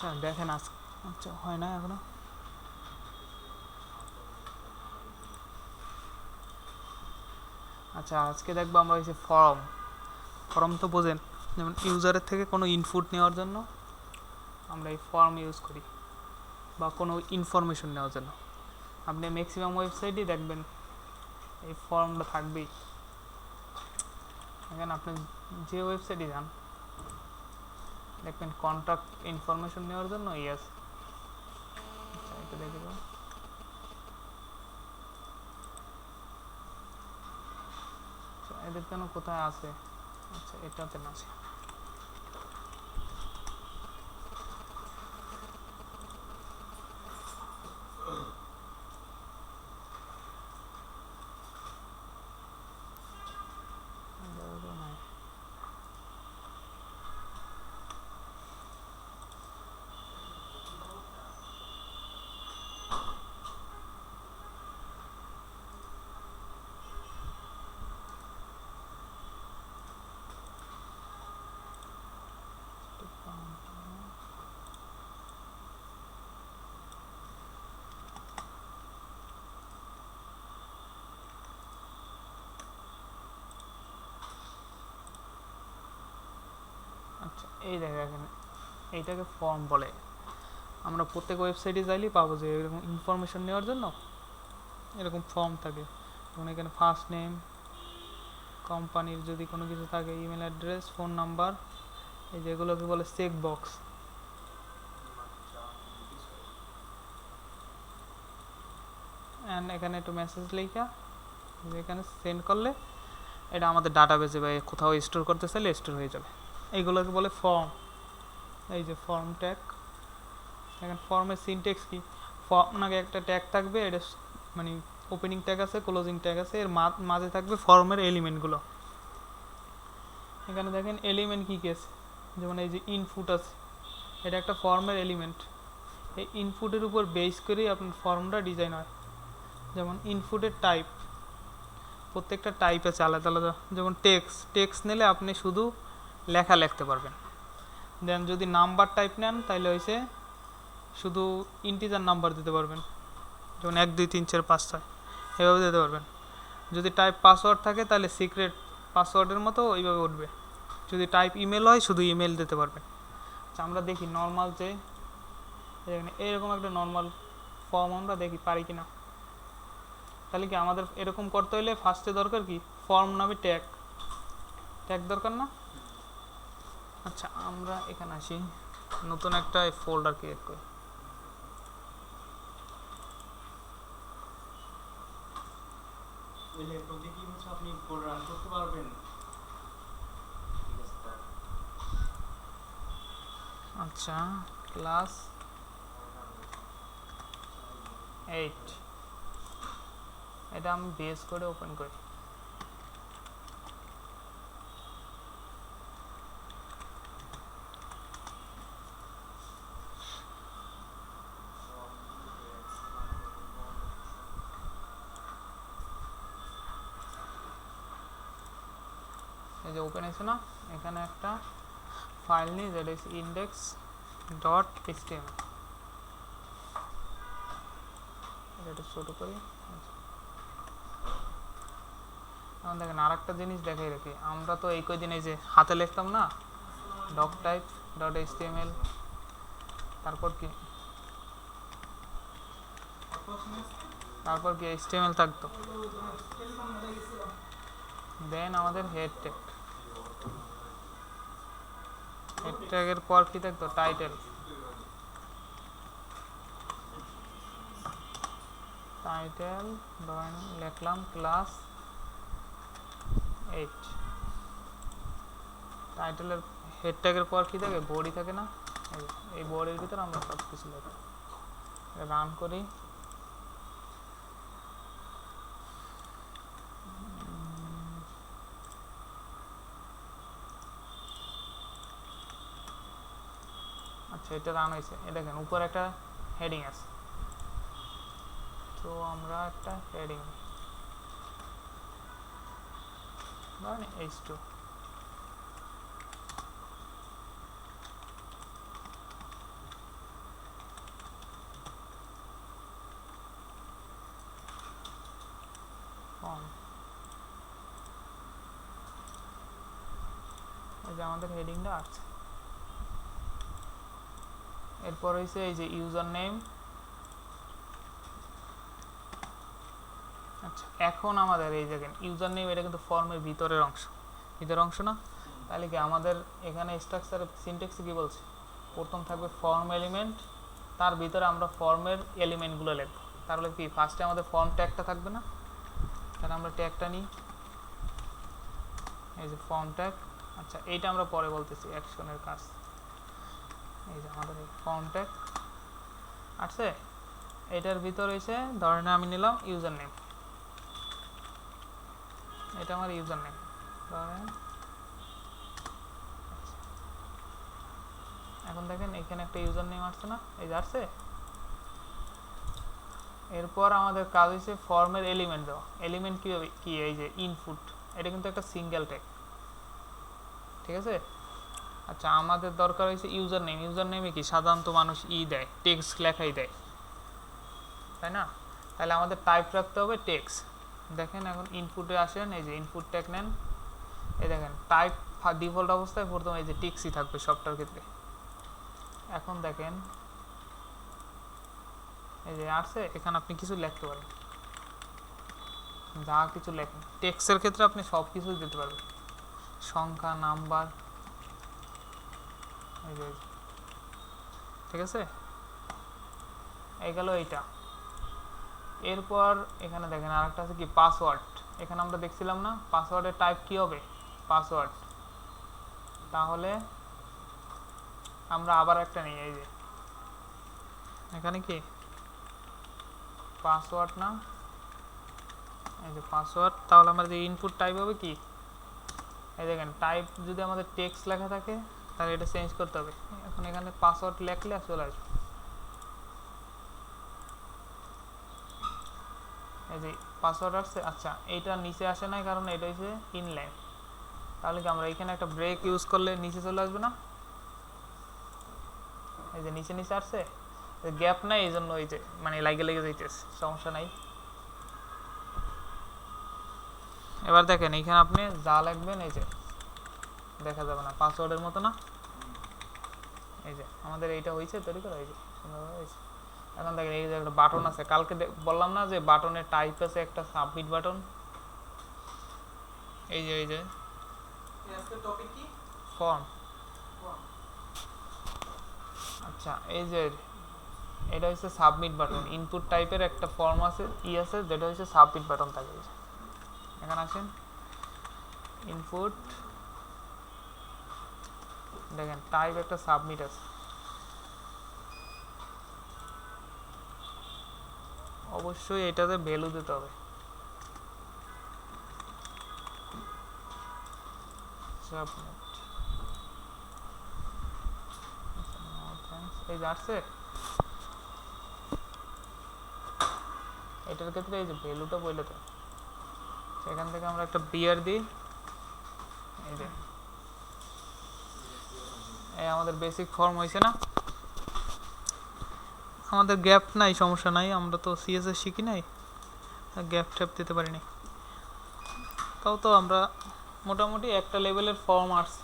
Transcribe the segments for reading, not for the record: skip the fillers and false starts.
আচ্ছা দেখেন আজ, আচ্ছা হয় না এখনো। আচ্ছা আজকে দেখবো আমরা হচ্ছে ফর্ম। ফর্ম তো বোঝেন, যেমন ইউজারের থেকে কোনো ইনপুট নেওয়ার জন্য আমরা এই ফর্ম ইউজ করি, বা কোনো ইনফরমেশন নেওয়ার জন্য। আপনি ম্যাক্সিমাম ওয়েবসাইটই দেখবেন এই ফর্মটা থাকবেই। এখানে আপনি যে ওয়েবসাইটে যান দেখবেন কন্ট্যাক্ট ইনফরমেশন নেওয়ার জন্য ইয়েস। আচ্ছা এটা দেখে দেবো। আচ্ছা এদের জন্য কোথায় আছে? আচ্ছা এটাতে না আছে। আচ্ছা এই দেখেন এইটাকে ফর্ম বলে। আমরা প্রত্যেক ওয়েবসাইটে চাইলেই পাবো যে এরকম ইনফরমেশন নেওয়ার জন্য এরকম ফর্ম থাকে। যেমন এখানে ফার্স্ট নেম, কোম্পানির যদি কোনো কিছু থাকে, ইমেল অ্যাড্রেস, ফোন নাম্বার, এই যেগুলোকে বলে চেক বক্স। অ্যান্ড এখানে একটু মেসেজ লেখা এখানে সেন্ড করলে এটা আমাদের ডাটাবেসে বা কোথাও স্টোর করতে চাইলে স্টোর হয়ে যাবে। এইগুলোকে বলে ফর্ম। এই যে ফর্ম ট্যাগ, এখন ফর্মের সিনটেক্স কি, ফর্ম আগে একটা ট্যাগ থাকবে, এটা মানে ওপেনিং ট্যাগ আছে, ক্লোজিং ট্যাগ আছে, এর মাঝে থাকবে ফর্মের এলিমেন্টগুলো। এখানে দেখেন এলিমেন্ট কী কী আছে, যেমন এই যে ইনপুট আছে, এটা একটা ফর্মের এলিমেন্ট। এই ইনপুটের উপর বেস করেই আপনার ফর্মটা ডিজাইন হয়। যেমন ইনপুটের টাইপ, প্রত্যেকটা টাইপ আছে আলাদা আলাদা। যেমন টেক্সট নিলে আপনি শুধু লেখা লিখতে পারবেন। দেন যদি নাম্বার টাইপ নেন তাহলে হয়েছে শুধু ইন্টিজার নাম্বার দিতে পারবেন, যেমন 1 2 3 4 5 6 এভাবে দিতে পারবেন। যদি টাইপ পাসওয়ার্ড থাকে তাহলে সিক্রেট পাসওয়ার্ডের মতো ওইভাবে উঠবে। যদি টাইপ ইমেল হয় শুধু ইমেল দিতে পারবেন। আচ্ছা আমরা দেখি নর্মাল যে এরকম একটা নর্মাল ফর্ম আমরা দেখি পারি কিনা। তাহলে কি আমাদের এরকম করতে হলে ফার্স্টে দরকার কি, ফর্ম নামে ট্যাগ দরকার না? আচ্ছা আমরা এখানে আসি, নতুন একটা ফোল্ডার ক্রিয়েট করি। আপনি কোড রান করতে পারবেন। আচ্ছা ক্লাস 8, এটা আমি বেস করে ওপেন করি। এই যে ওপেন আছে না, এখানে একটা ফাইল নিই যেটা হচ্ছে index.html। এটা ছোটো করি। এখন দেখেন আর একটা জিনিস দেখাই রাখি, আমরা তো এই কয়দিন এই যে হাতে লিখতাম না ডক টাইপ ডট এইচটিএমএল, তারপর কি এইচটিএমএল থাকতো। দেন আমাদের হেড ট্যাগের পর কি থাকতো, টাইটেল লিখলাম ক্লাস 8। টাইটেলের হেড ট্যাগের পর কি থাকে, বডি থাকে না, এই বডির ভিতরে আমরা সব কিছু লিখি। রান করি। আচ্ছা এটা রান হয়েছে, এ দেখেন উপরে একটা হেডিং আছে, তো আমরা একটা হেডিং ধরেন H2। যে আমাদের হেডিংটা আসছে। এরপর হইছে এই যে ইউজার নেম। আচ্ছা, এখন আমাদের এই দেখেন ইউজার নেম, এটা কিন্তু ফর্মের ভিতরের অংশ না? তাহলে কি আমাদের এখানে স্ট্রাকচার সিনট্যাক্সে কি বলছে, প্রথম থাকবে ফর্ম এলিমেন্ট, তার ভিতরে আমরা ফর্মের এলিমেন্টগুলো লিখবো। তাহলে কি ফার্স্টে আমাদের ফর্ম ট্যাগটা থাকবে না? তাহলে আমরা ট্যাগটা নিই, এই যে ফর্ম ট্যাগ। আচ্ছা, এইটা আমরা পরে বলতেছি, অ্যাকশনের কাজ। এই যে আমাদের এই ফর্ম ট্যাগ আছে, এটার ভিতর হইছে ধরেন আমি নিলাম ইউজার নেম, এটা আমার ইউজার নেম ধরেন। এখন দেখেন এখানে একটা ইউজার নেম আসছে না, এই যে আসছে। এরপর আমাদের কাজ হচ্ছে ফর্মের এলিমেন্ট দেওয়া। এলিমেন্ট কীভাবে কি, এই যে ইনপুট, এটা কিন্তু একটা সিঙ্গেল ট্যাগ, ঠিক আছে? আচ্ছা, আমাদের দরকার হয়েছে ইউজার নেম। ইউজার নেমে কি সাধারণত মানুষ দেয়, টেক্সট লেখাই দেয়, তাই না? তাহলে আমাদের টাইপ রাখতে হবে টেক্সট। দেখেন এখন ইনপুটে আসেন, এই যে ইনপুট ট্যাগ নেন, এই দেখেন টাইপ ডিফল্ট অবস্থায় প্রথমে এই যে টেক্সটই থাকবে সবটার ক্ষেত্রে। এখন দেখেন এই যে আসছে, এখানে আপনি কিছু লিখতে পারেন, যা কিছু লেখেন। টেক্সটের ক্ষেত্রে আপনি সব কিছুই দিতে পারবেন, সংখ্যা, নাম্বার, এই যে ঠিক আছে, এই গেল এইটা। এরপর এখানে দেখেন আরেকটা আছে কি পাসওয়ার্ড। এখানে আমরা দেখছিলাম না পাসওয়ার্ডের টাইপ কি হবে, পাসওয়ার্ড। তাহলে আমরা আবার একটা নিই, এই যে এখানে কি পাসওয়ার্ড না, এই যে পাসওয়ার্ড। তাহলে আমাদের যে ইনপুট টাইপ হবে কি, এই দেখেন টাইপ যদি আমাদের টেক্সট লেখা থাকে তাহলে এটা চেঞ্জ করতে হবে। এখন এখানে পাসওয়ার্ড লেখলে চলে আসবে, এই যে পাসওয়ার্ড আসছে। আচ্ছা, এইটা নিচে আসে নাই কারণ এটা হচ্ছে ইনলাইন। তাহলে কি আমরা এখানে একটা ব্রেক ইউজ করলে নিচে চলে আসবে না? এই যে নিচে নিচে আসছে, গ্যাপ নাই, এই জন্য এই যে মানে লেগে যাইতেছে, সমস্যা নাই। এবার দেখেন এইখানে আপনি যা লিখবেন এই যে দেখা যাবে না, পাসওয়ার্ডের মতো না? এই যে আমাদের এইটা হয়েছে তৈরি করা, এই যে সুন্দরভাবে হয়েছে। এখন দেখেন এই যে একটা বাটন আছে, কালকে বললাম না যে বাটনের টাইপ আছে একটা সাবমিট বাটন, এই যে আজকের টপিক কি? ফর্ম। আচ্ছা, এই যে এটা হচ্ছে সাবমিট বাটন। ইনপুট টাইপের একটা ফর্ম আছে, আছে যেটা হচ্ছে সাবমিট বাটন থাকে। এখানে আসেন ইনপুট, দেখেন টাইপ একটা সাবমিট আছে। অবশ্যই এটাতে ভ্যালু দিতে হবে। সাবমিট, এই যে আসছে, এটার ক্ষেত্রে এই যে ভ্যালুটা বলে তো, সেখান থেকে আমরা একটা বিয়ার দিই। এই যে এই আমাদের বেসিক ফর্ম হয়েছে না? আমাদের গ্যাপ নাই, সমস্যা নাই, আমরা তো সিএসএস শিখি নাই, গ্যাপ ট্যাপ দিতে পারিনি। তাও তো আমরা মোটামুটি একটা লেভেলের ফর্ম আসছে।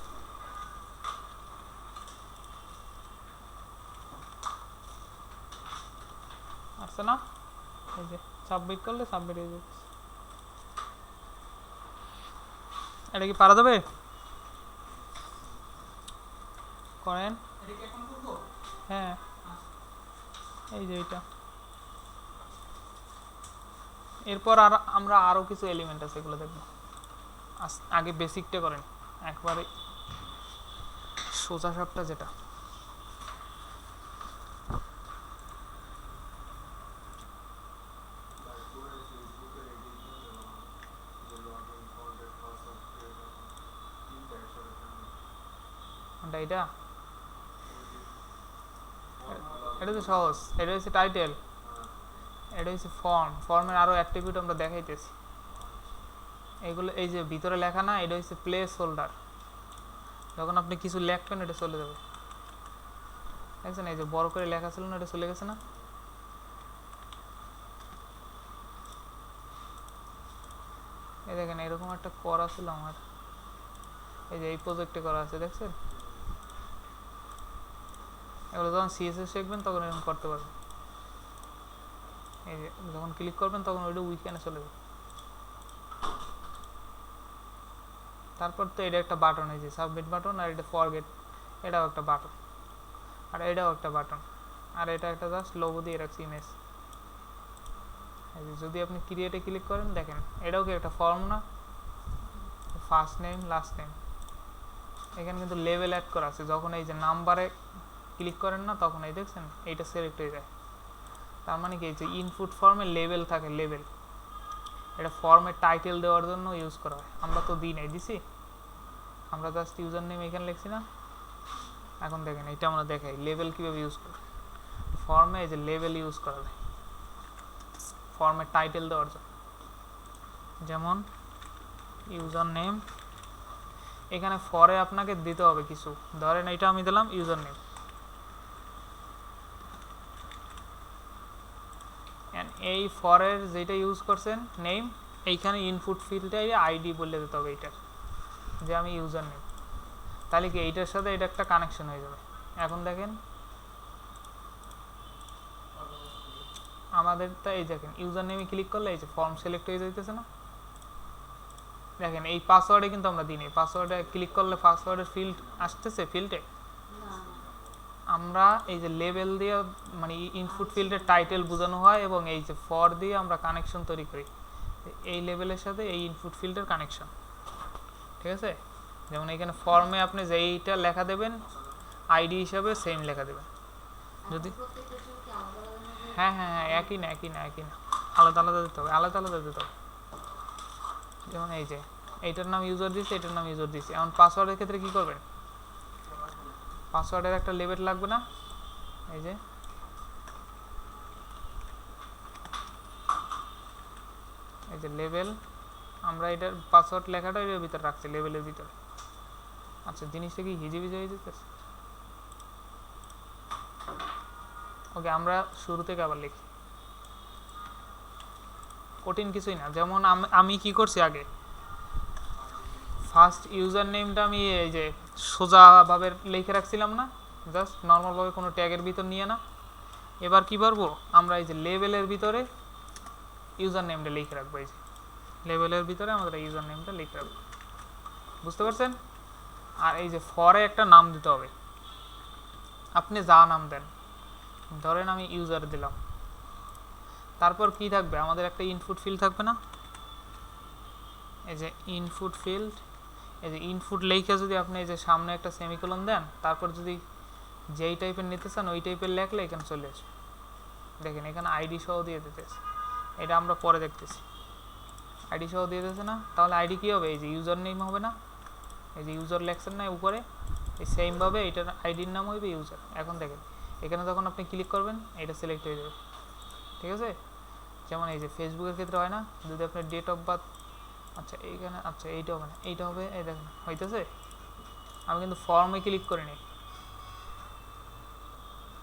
আসছে না? এই যে সাবমিট করলে সাবমিট হয়ে যাচ্ছে। এটা কি পারা যাবে? করেন। এটা কি এখন করব? হ্যাঁ, এই যে এইটা। এরপর আর আমরা আরও কিছু এলিমেন্ট আছে, এগুলো দেখবো। আগে বেসিকটা করেন একবারে, সোজা সাপটা যেটা। এটা এটা তো সহজ, এটা হচ্ছে টাইটেল, এটা হচ্ছে ফর্ম। ফর্মের আরও অ্যাট্রিবিউট আমরা দেখাইতেছি। এগুলো এই যে ভিতরে লেখা না, এটা হচ্ছে প্লেস হোল্ডার। যখন আপনি কিছু লিখবেন এটা চলে যাবে, দেখছেন? এই যে বড় করে লেখা ছিল না, এটা চলে গেছে না? এই দেখেন এরকম একটা করা ছিল আমার, এই যে এই প্রজেক্টে করা আছে দেখছেন, এগুলো যখন সিএসএস শিখবেন তখন এরকম করতে পারবেন। এই যে যখন ক্লিক করবেন তখন ওইটা উইকেন্ডে চলে যাবে। তারপর তো এটা একটা বাটন, এই যে সাবমিট বাটন, আর এটা ফরগেট, এটাও একটা বাটন, আর এটাও একটা বাটন, আর এটা একটা জাস্ট লোগো দিয়ে রাখছি ইমেজ। যদি আপনি ক্রিয়েটে ক্লিক করেন দেখেন এটাও কি একটা ফর্ম না, ফার্স্ট নেম লাস্ট নেম। এখানে কিন্তু লেভেল অ্যাড করা আছে, যখন এই যে নাম্বারে ক্লিক করেন না তখন এই দেখছেন এইটা সিলেক্ট হয়ে যায়। তার মানে কি, যে ইনপুট ফর্মে লেভেল থাকে, লেভেল এটা ফর্মের টাইটেল দেওয়ার জন্য ইউজ করা হয়। আমরা তো দিই নাই, দিছি, আমরা জাস্ট ইউজার নেম এখানে লিখছি না। এখন দেখেন এটা আমরা দেখাই লেভেল কীভাবে ইউজ করি। ফর্মে এই যে লেভেল ইউজ করা যায় ফর্মের টাইটেল দেওয়ার জন্য, যেমন ইউজার নেম। এখানে ফরে আপনাকে দিতে হবে কিছু, ধরেন এটা আমি দিলাম ইউজার নেম, এই ফরের যেটা ইউজ করছেন নেম, এইখানে ইনপুট ফিল্ডটাই আইডি বলে দিতে হবে এইটার, যে আমি ইউজার নেম। তাহলে কি এইটার সাথে এটা একটা কানেকশন হয়ে যাবে। এখন দেখেন আমাদের তো এই দেখেন ইউজার নেমে ক্লিক করলে এই যে ফর্ম সিলেক্ট হয়ে যাইতেছে না। দেখেন এই পাসওয়ার্ডে কিন্তু আমরা দিই, পাসওয়ার্ডে ক্লিক করলে পাসওয়ার্ডের ফিল্ড আসতেছে, ফিল্ডে আমরা এই যে লেভেল দিয়ে মানে ইনপুট ফিল্ডের টাইটেল বোঝানো হয়, এবং এই যে ফর দিয়ে আমরা কানেকশন তৈরি করি এই লেভেলের সাথে এই ইনপুট ফিল্ডের কানেকশন। ঠিক আছে, যেমন এখানে ফর্মে আপনি যেইটা লেখা দেবেন আইডি হিসাবে সেম লেখা দেবেন। যদি হ্যাঁ হ্যাঁ হ্যাঁ একই না, একই না, একই না, আলাদা আলাদা দিতে হবে, আলাদা আলাদা দিতে হবে। যেমন এই যে এইটার নাম ইউজার দিচ্ছে, এটার নাম ইউজার দিচ্ছে। এখন পাসওয়ার্ডের ক্ষেত্রে কি করবেন, পাসওয়ার্ডের একটা লেভেল লাগবে না, এই যে এই যে লেভেল, আমরা এটার পাসওয়ার্ড লেখাটা এর ভিতরে রাখছি লেভেলের ভিতরে। আচ্ছা জিনিসটা কি হিজিবিজি হয়ে যেতেছে। ওকে, আমরা শুরু থেকে আবার লিখি, কঠিন কিছুই না। যেমন আমি কি করছি আগে, ফার্স্ট ইউজার নেমটা আমি এই যে সোজাভাবে লিখে রাখছিলাম না, জাস্ট নর্মালভাবে কোনো ট্যাগের ভিতর নিয়ে না। এবার কি পারবো, আমরা এই যে লেভেলের ভিতরে ইউজার নেমটা লিখে রাখবো, এই যে লেভেলের ভিতরে আমাদের ইউজার নেমটা লিখে রাখবো, বুঝতে পারছেন। আর এই যে ফরে একটা নাম দিতে হবে, আপনি যা নাম দেন, ধরেন আমি ইউজার দিলাম। তারপর কি থাকবে, আমাদের একটা ইনপুট ফিল্ড থাকবে না, এই যে ইনপুট ফিল্ড, এই যে ইনপুট লেখা যদি আপনি এই যে সামনে একটা সেমিকোলন দেন, তারপর যদি যেই টাইপের নিতে চান ওই টাইপের লেখলে এখানে চলে আসবে। দেখেন এখানে আইডি সহ দিয়ে দিতেছে, এটা আমরা পরে দেখতেছি। আইডি সহ দিয়ে দিতেছে না, তাহলে আইডি কী হবে, এই যে ইউজার নেম হবে না, এই যে ইউজার লেখছেন না উপরে, এই সেমভাবে এটার আইডির নাম হবে ইউজার। এখন দেখেন এখানে যখন আপনি ক্লিক করবেন এটা সিলেক্ট হয়ে যাবে, ঠিক আছে। যেমন এই যে ফেসবুকের ক্ষেত্রে হয় না, যদি আপনার ডেট অফ বার্থ, আচ্ছা এইখানে, আচ্ছা এইটা হবে না, এইটা হবে, এই দেখেন হইতেছে। আমি কিন্তু ফর্মে ক্লিক করিনি,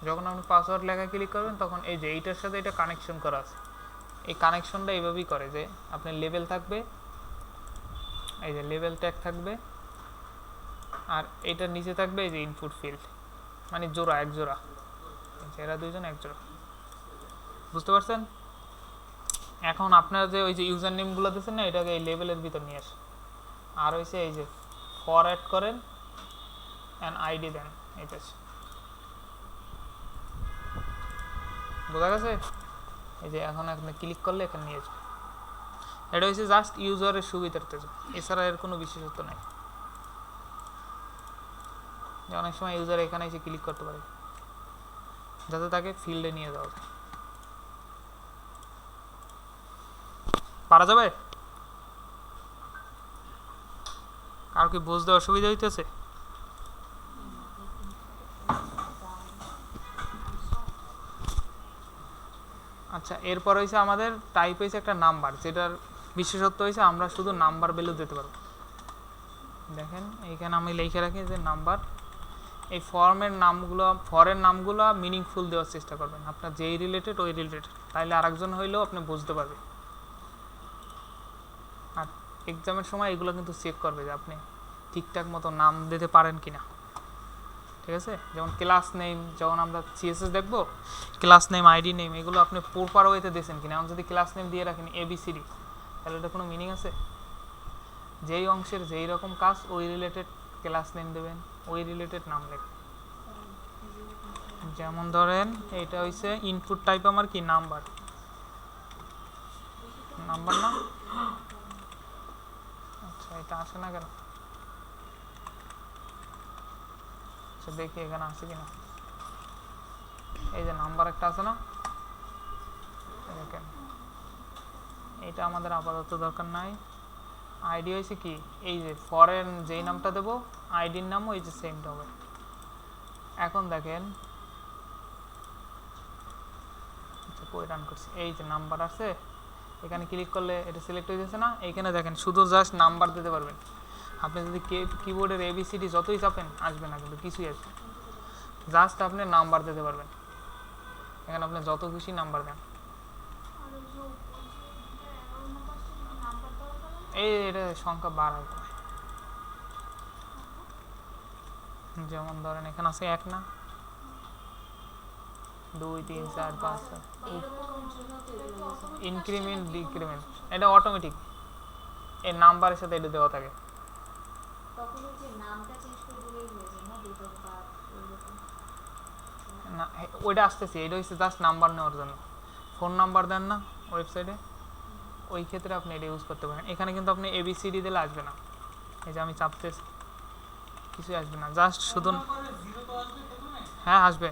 যখন আপনি পাসওয়ার্ড লেখা ক্লিক করবেন তখন এই যে এইটার সাথে এটা কানেকশন করা আছে। এই কানেকশনটা এইভাবেই করে যে আপনার লেভেল থাকবে, এই যে লেভেল ট্যাগ থাকবে, আর এইটার নিচে থাকবে এই যে ইনপুট ফিল্ড, মানে জোড়া, এক জোড়া, এরা দুইজন এক জোড়া, বুঝতে পারছেন। এখন আপনারা যে ওই যে ইউজার নেমগুলো দিচ্ছেন না, এটাকে এই লেভেলের ভিতর নিয়ে আসে। আর হয়েছে এই যে ফর অ্যাড করেন অ্যান্ড আইডি দেন, এটা বোঝা গেছে। এই যে এখন আপনি ক্লিক করলে এখানে নিয়ে যাবে, এটা হচ্ছে জাস্ট ইউজারের সুবিধার্থে, এছাড়া এর কোনো বিশেষত্ব নাই। অনেক সময় ইউজার এখানে এসে ক্লিক করতে পারে যাতে তাকে ফিল্ডে নিয়ে যাওয়া যায়। পারা যাবে, কারো কি বুঝতে অসুবিধা হইতেছে। আচ্ছা এরপর হয়েছে আমাদের টাইপ হয়েছে একটা নাম্বার, যেটার বিশেষত্ব হয়েছে আমরা শুধু নাম্বার ভ্যালু দিতে পারবো। দেখেন এইখানে আমি লিখে রাখি যে নাম্বার। এই ফর্মের নামগুলো, ফরের নামগুলো মিনিংফুল দেওয়ার চেষ্টা করবেন, আপনার যেই রিলেটেড ওই রিলেটেড, তাইলে আরেকজন হইলেও আপনি বুঝতে পারবেন। আর এক্সামের সময় এগুলো কিন্তু চেক করবে যে আপনি ঠিকঠাক মতো নাম দিতে পারেন কিনা, ঠিক আছে। যেমন ক্লাস নেম, যখন আমরা সিএসএস দেখবো ক্লাস নেম, আইডি নেম, এগুলো আপনি প্রপার ওয়েতে দিয়েছেন কিনা। এখন যদি ক্লাস নেম দিয়ে রাখেন এবিসিডি, তাহলে এটা কোনো মিনিং আছে? যেই অংশের যেই রকম কাজ ওই রিলেটেড ক্লাস নেম দেবেন, ওই রিলেটেড নাম লিখবেন। যেমন ধরেন এটা হইছে ইনপুট টাইপ আমার কি নাম্বার, নাম্বার না? আচ্ছা এটা আসে না কেন? আচ্ছা দেখি এখানে আসে কিনা। এই যে নাম্বার একটা আছে না, দেখেন এটা আমাদের আপাতত দরকার নাই। আইডি হয়েছে কি, এই যে ফরেন যেই নামটা দেবো আইডির নামও এই যে সেমটা হবে। এখন দেখেন কই রান করছি, এই যে নাম্বার আছে, এখানে ক্লিক করলে এটা সিলেক্ট হয়ে যাচ্ছে না। এইখানে দেখেন শুধু জাস্ট নাম্বার দিতে পারবেন। আপনি যদি কিবোর্ডের এবিসিডি যতই চাপেন আসবে না, কিন্তু কিছুই আসবে, জাস্ট আপনি নাম্বার দিতে পারবেন। এখানে আপনি যত খুশি নাম্বার দেন। এই এটা সংখ্যা বাড়ায়, যেমন ধরেন এখানে আছে 1 না 2 3 4 5 ইনক্রিমেন্ট ডিক্রিমেন্ট, এটা অটোমেটিক এই নাম্বারের সাথে এটা দেওয়া থাকে। না ওইটা আসতেছে, এটা হচ্ছে জাস্ট নাম্বার নেওয়ার জন্য। ফোন নাম্বার দেন না ওয়েবসাইটে, ওই ক্ষেত্রে আপনি এটা ইউজ করতে পারেন। এখানে কিন্তু আপনি এবিসিডি দিলে আসবে না, এই যে আমি চাপতেছি কিছুই আসবে না, জাস্ট শুধু হ্যাঁ আসবে,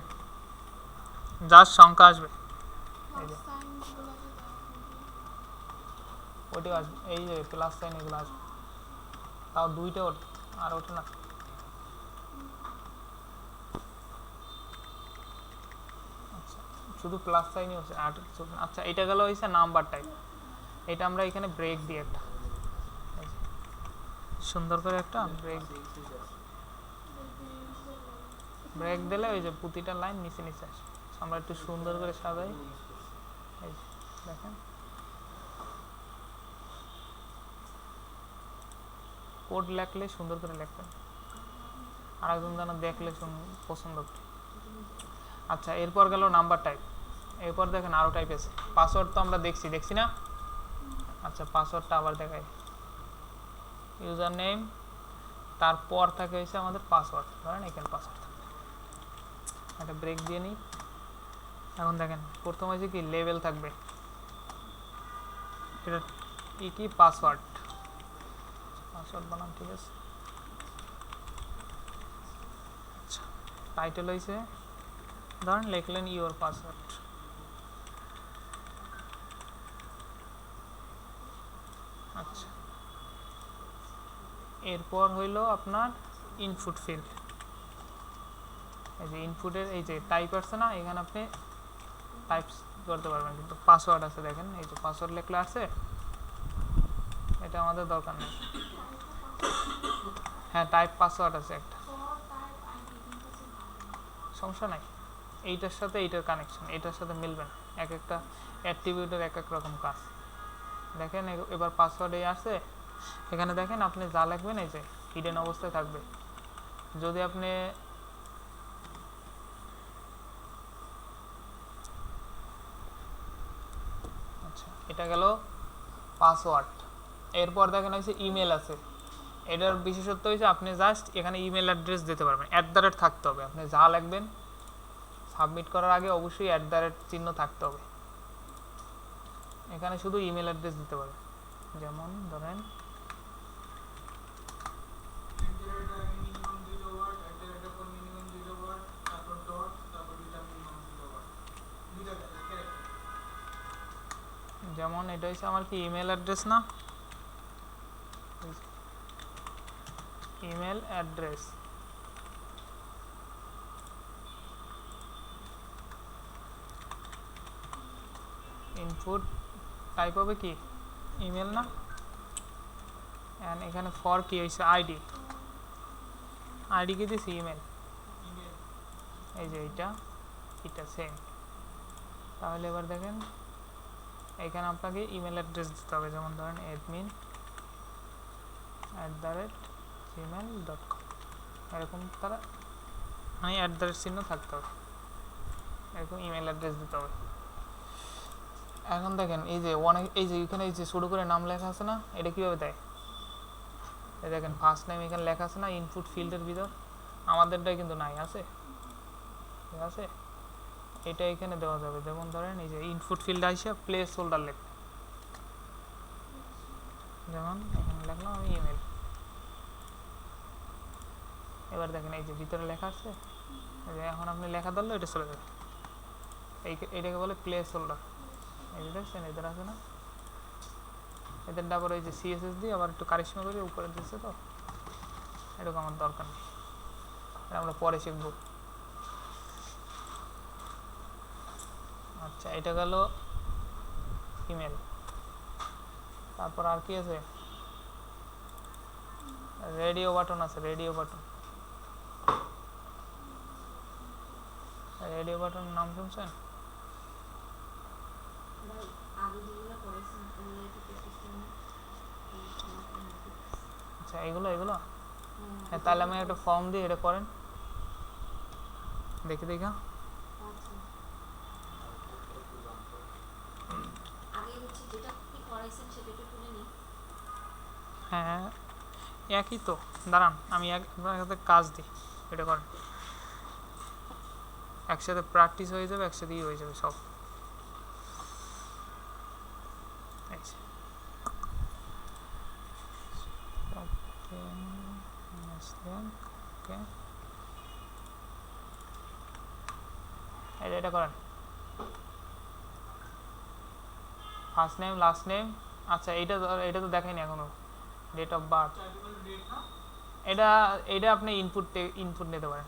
জাস্ট সংখ্যা আসবে, এই যে ওইটাও আসবে, এই যে প্লাস সাইন এগুলো আসবে, তাও দুইটা ওঠে আর ওঠে না। আচ্ছা শুধু প্লাস সাইনই হচ্ছে আর কিছু। আচ্ছা এটা গেল হয়েছে নাম্বার টাইপ। এটা আমরা এখানে ব্রেক দিই একটা, সুন্দর করে একটা ব্রেক ব্রেক দিলে ওই যে প্রতিটা লাইন নিচে নিচে আসে। আমরা একটু সুন্দর করে সাজাই, এই দেখেন কোড লেখলে সুন্দর করে লিখবেন, আর একজন যেন দেখলে পছন্দ করে। আচ্ছা এরপর গেল নাম্বার টাইপ। এরপর দেখেন আরও টাইপ আছে। পাসওয়ার্ড তো আমরা দেখছি না। আচ্ছা পাসওয়ার্ডটা আবার দেখাই, ইউজার নেম, তারপর থাকে হচ্ছে আমাদের পাসওয়ার্ড। ধরেন এখানে পাসওয়ার্ড একটা ব্রেক দিয়ে নিই। এখন দেখেন প্রথম হয়েছে কি লেভেল থাকবে, এটা কি পাসওয়ার্ড, পাসওয়ার্ড বানান ঠিক আছে। আচ্ছা টাইটেল হয়েছে ধরেন লিখলেন ইওর পাসওয়ার্ড। আচ্ছা এরপর হইল আপনার ইনপুট ফিল্ড। এই যে ইনপুটের এই যে টাইপ আছে না, এখানে আপনি টাইপ করতে পারবেন, কিন্তু পাসওয়ার্ড আছে দেখেন, এই যে পাসওয়ার্ড লেখলে আছে, এটা আমাদের দরকার নেই। হ্যাঁ টাইপ পাসওয়ার্ড আছে একটা, সমস্যা নাই। এইটার সাথে এইটার কানেকশন এটার সাথে মিলবে না, এক একটা অ্যাট্রিবিউটের এক এক রকম কাজ। দেখেন এবার পাসওয়ার্ড এই আছে, এখানে দেখেন আপনি যা লিখবেন এই যে হিডেন অবস্থায় থাকবে। যদি আপনি আচ্ছা এটা গেল পাসওয়ার্ড। এরপর দেখেন হচ্ছে ইমেল আছে, এটার বিশেষত্ব হচ্ছে আপনি জাস্ট এখানে ইমেল অ্যাড্রেস দিতে পারবেন, @ থাকতে হবে। আপনি যা লিখবেন সাবমিট করার আগে অবশ্যই @ চিহ্ন থাকতে হবে। এখানে শুধু ইমেল অ্যাড্রেস দিতে পারবেন, যেমন ধরেন যেমন এটা হচ্ছে আমার কি ইমেল অ্যাড্রেস না, ইমেল অ্যাড্রেস ইনপুট টাইপ হবে কি ইমেল না, এন্ড এখানে ফর কি হয়েছে আইডি, আইডি কি দিয়েছি ইমেল, এই যে এটা সেম। তাহলে এবার দেখেন এখানে আপনাকে ইমেল অ্যাড্রেস দিতে হবে, যেমন ধরেন admin gmail.com এরকম তারা মানে অ্যাড্রেস চিহ্ন থাকতে হবে, এরকম ইমেল অ্যাড্রেস দিতে হবে। এখন দেখেন এই যে অনেক এই যে এখানে এই যে শুরু করে নাম লেখা আছে না, এটা কীভাবে দেয়? এই দেখেন ফার্স্ট নেম এখানে লেখা আছে না ইনপুট ফিল্ডের ভিতর, আমাদেরটাই কিন্তু নাই, আছে ঠিক আছে। এটা এখানে দেওয়া যাবে, যেমন ধরেন এই যে ইনপুট ফিল্ড আইসা প্লেস হোল্ডার লেখ, যেমন এখানে লিখলাম আমি ইমেল। এবার দেখেন এই যে ভিতরে লেখা আছে, এখন আপনি লেখা ধরলে এটা চলে যাবে, এইটাকে বলে প্লেস হোল্ডার। এই যে দেখছেন এদের আছে না, এদের আবার ওই যে সিএসএস দিয়ে আবার একটু কারিশমা করে উপরে দিচ্ছে, তো এরকম আমার দরকার নেই, আমরা পরে শিখব। আচ্ছা এটা গেল ইমেল, তারপর আর কি আছে? রেডিও বাটন আছে, রেডিও বাটন, রেডিও বাটন নাম শুনছেন? আচ্ছা এগুলো হ্যাঁ, তাহলে আমি একটা ফর্ম দিয়ে এটা করেন দেখে দেখা। হ্যাঁ একই তো, দাঁড়ান আমি একসাথে কাজ দিই, এটা করেন, একসাথে প্র্যাকটিস হয়ে যাবে, একসাথেই হয়ে যাবে সব। এটা করেন ফার্স্ট নেম লাস্ট নেম। আচ্ছা এটা তো দেখাইনি এখনো, ডেট অফ বার্থ, এটা আপনি ইনপুট নিতে পারেন,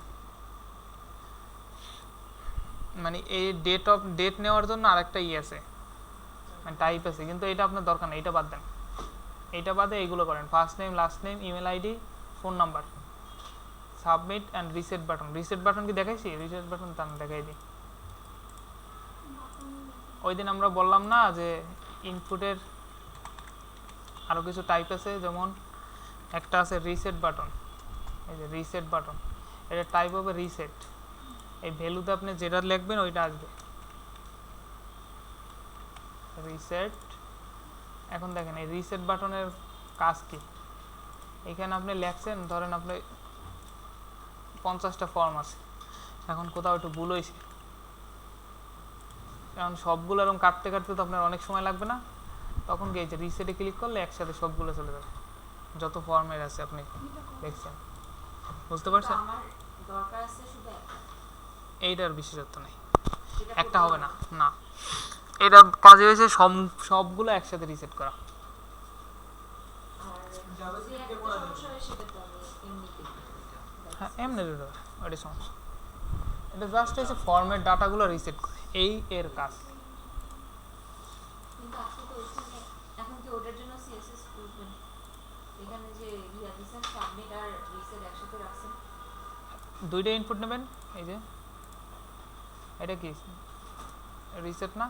মানে এই ডেট নেওয়ার জন্য আরেকটা আছে, মানে টাইপ আছে, কিন্তু এটা আপনার দরকার নেই, এটা বাদ দেন। এটা বাদে এইগুলো করেন, first name last name email ID phone number, submit and reset button. Reset button কি দেখাইছি? রিসেট বাটন তা দেখাই দিই। ওই দিন আমরা বললাম না যে ইনপুটের আরও কিছু টাইপ আছে, যেমন একটা আছে রিসেট বাটন, এই যে রিসেট বাটন, এটা টাইপ হবে রিসেট, এই ভ্যালুতে আপনি যেটা লিখবেন ওইটা আসবে রিসেট। এখন দেখেন এই রিসেট বাটনের কাজ কি, এখানে আপনি লেখছেন, ধরেন আপনি 50টা ফর্ম আছে, এখন কোথাও একটু ভুল হয়েছে, কারণ সবগুলো এরকম কাটতে কাটতে তো আপনার অনেক সময় লাগবে না, তখন কি এই যে রিসেটে ক্লিক করলে একসাথে সবগুলো চলে যাবে, যত ফর্মের আছে আপনি দেখছেন, বুঝতে পারছেন? এইটার বিশেষত্ব নেই, একটা হবে না, না এটা কাজে হয়েছে সবগুলো একসাথে রিসেট করা। হ্যাঁ এমনি দিতে হবে, ওইটা সমস্যা, এটা জাস্ট হচ্ছে ফর্মের ডাটাগুলো রিসেট করে, এই এর কাজ। দুইটা ইনপুট নেবেন, এই যে এটা কি রিসেট না,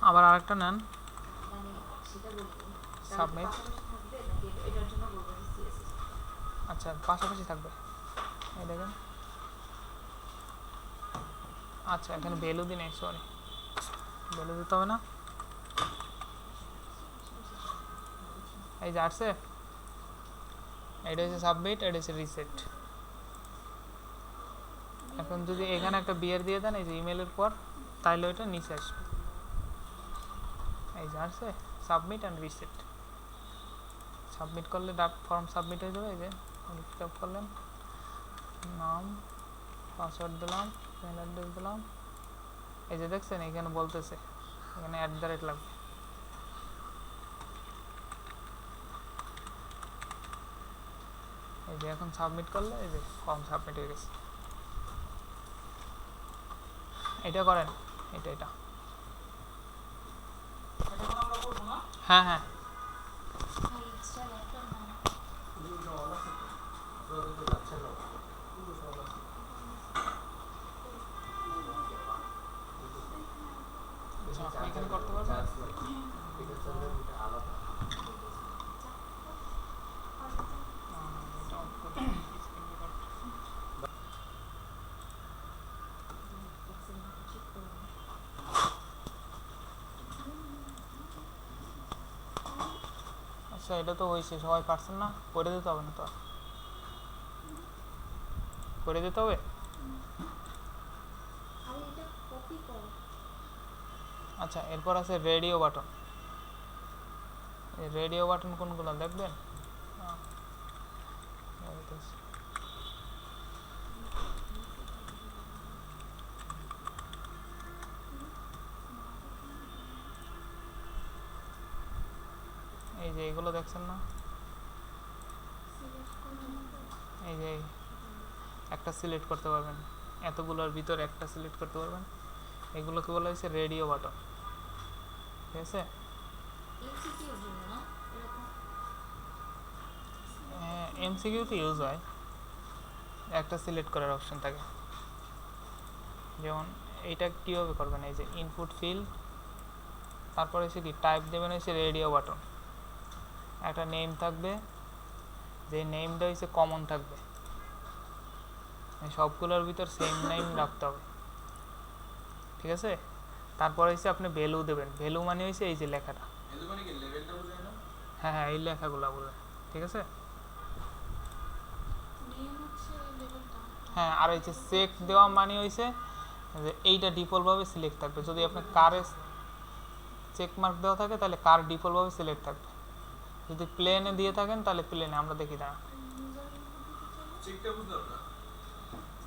আবার আরেকটা নেন সাবমিট। আচ্ছা পাশাপাশি থাকবে, এই দেখেন। আচ্ছা এখানে ভ্যালু দিই নেই, সরি ভ্যালু দিতে হবে না, এই যে আসছে, এটা হচ্ছে সাবমিট, এটা হচ্ছে রিসেট। এখন যদি এখানে একটা বিয়ার দিয়ে দেন এই যে ইমেলের পর, তাহলে ওইটা নিচে আসবে, এই যে আসছে সাবমিট অ্যান্ড রিসেট। সাবমিট করলে ফর্ম সাবমিট হয়ে যাবে, এই যে ফিল আপ করলেন, নাম পাসওয়ার্ড দিলাম, ইমেল অ্যাড্রেস দিলাম, এই যে দেখছেন এখানে বলতেছে এখানে @ লাগবে, এই যে এখন সাবমিট করলে এই যে ফর্ম সাবমিট হয়ে গেছে। এটা করেন, এটা হ্যাঁ হ্যাঁ এখানে করতে পারবেন। আচ্ছা এটা তো হয়েছে, সবাই পারছেন না, করে দিতে হবে না তো, করে দিতে হবে। আরে এটা কপি কর। আচ্ছা এরপর আছে রেডিও বাটন। এই রেডিও বাটন কোনগুলো দেখবেন? দেখতেছি। এই যে এগুলো দেখছেন না, সিলেক্ট করে নেব। এই যে একটা সিলেক্ট করতে পারবেন, এতগুলোর ভিতরে একটা সিলেক্ট করতে পারবেন, এগুলোকে বলা হয়েছে রেডিও বাটন। ঠিক আছে, এমসিকিউ জন্য না এরকম। এমসিকিউতে ইউজ হয়, একটা সিলেক্ট করার অপশন থাকে। যেমন এইটা কীভাবে করবেন, এই যে ইনপুট ফিল্ড, তারপরে হচ্ছে কি টাইপ দেবেন হচ্ছে রেডিও বাটন, একটা নেম থাকবে, যে নেমটা হচ্ছে কমন থাকবে, সবগুলোর ভিতর সেম নেম রাখতে হবে। ঠিক আছে, তারপরে হচ্ছে আপনি ভ্যালু দেবেন, ভ্যালু মানে হচ্ছে এই যে লেখাটা, ভ্যালু মানে কি লেভেলটা বোঝায় না? হ্যাঁ হ্যাঁ এই লেখাগুলো বলে। ঠিক আছে, নেম হচ্ছে লেভেলটা। হ্যাঁ আর এই যে চেক দেওয়া মানে হয়েছে যে এইটা ডিফল্টভাবে সিলেক্ট থাকবে, যদি আপনার কারে চেক মার্ক দেওয়া থাকে তাহলে কার ডিফল্টভাবে সিলেক্ট থাকবে, যদি প্লেনে দিয়ে থাকেন তাহলে প্লেনে, আমরা দেখি না। ইউজার ইনপুট দিতে চাইলে চেকটা বুঝলাম না।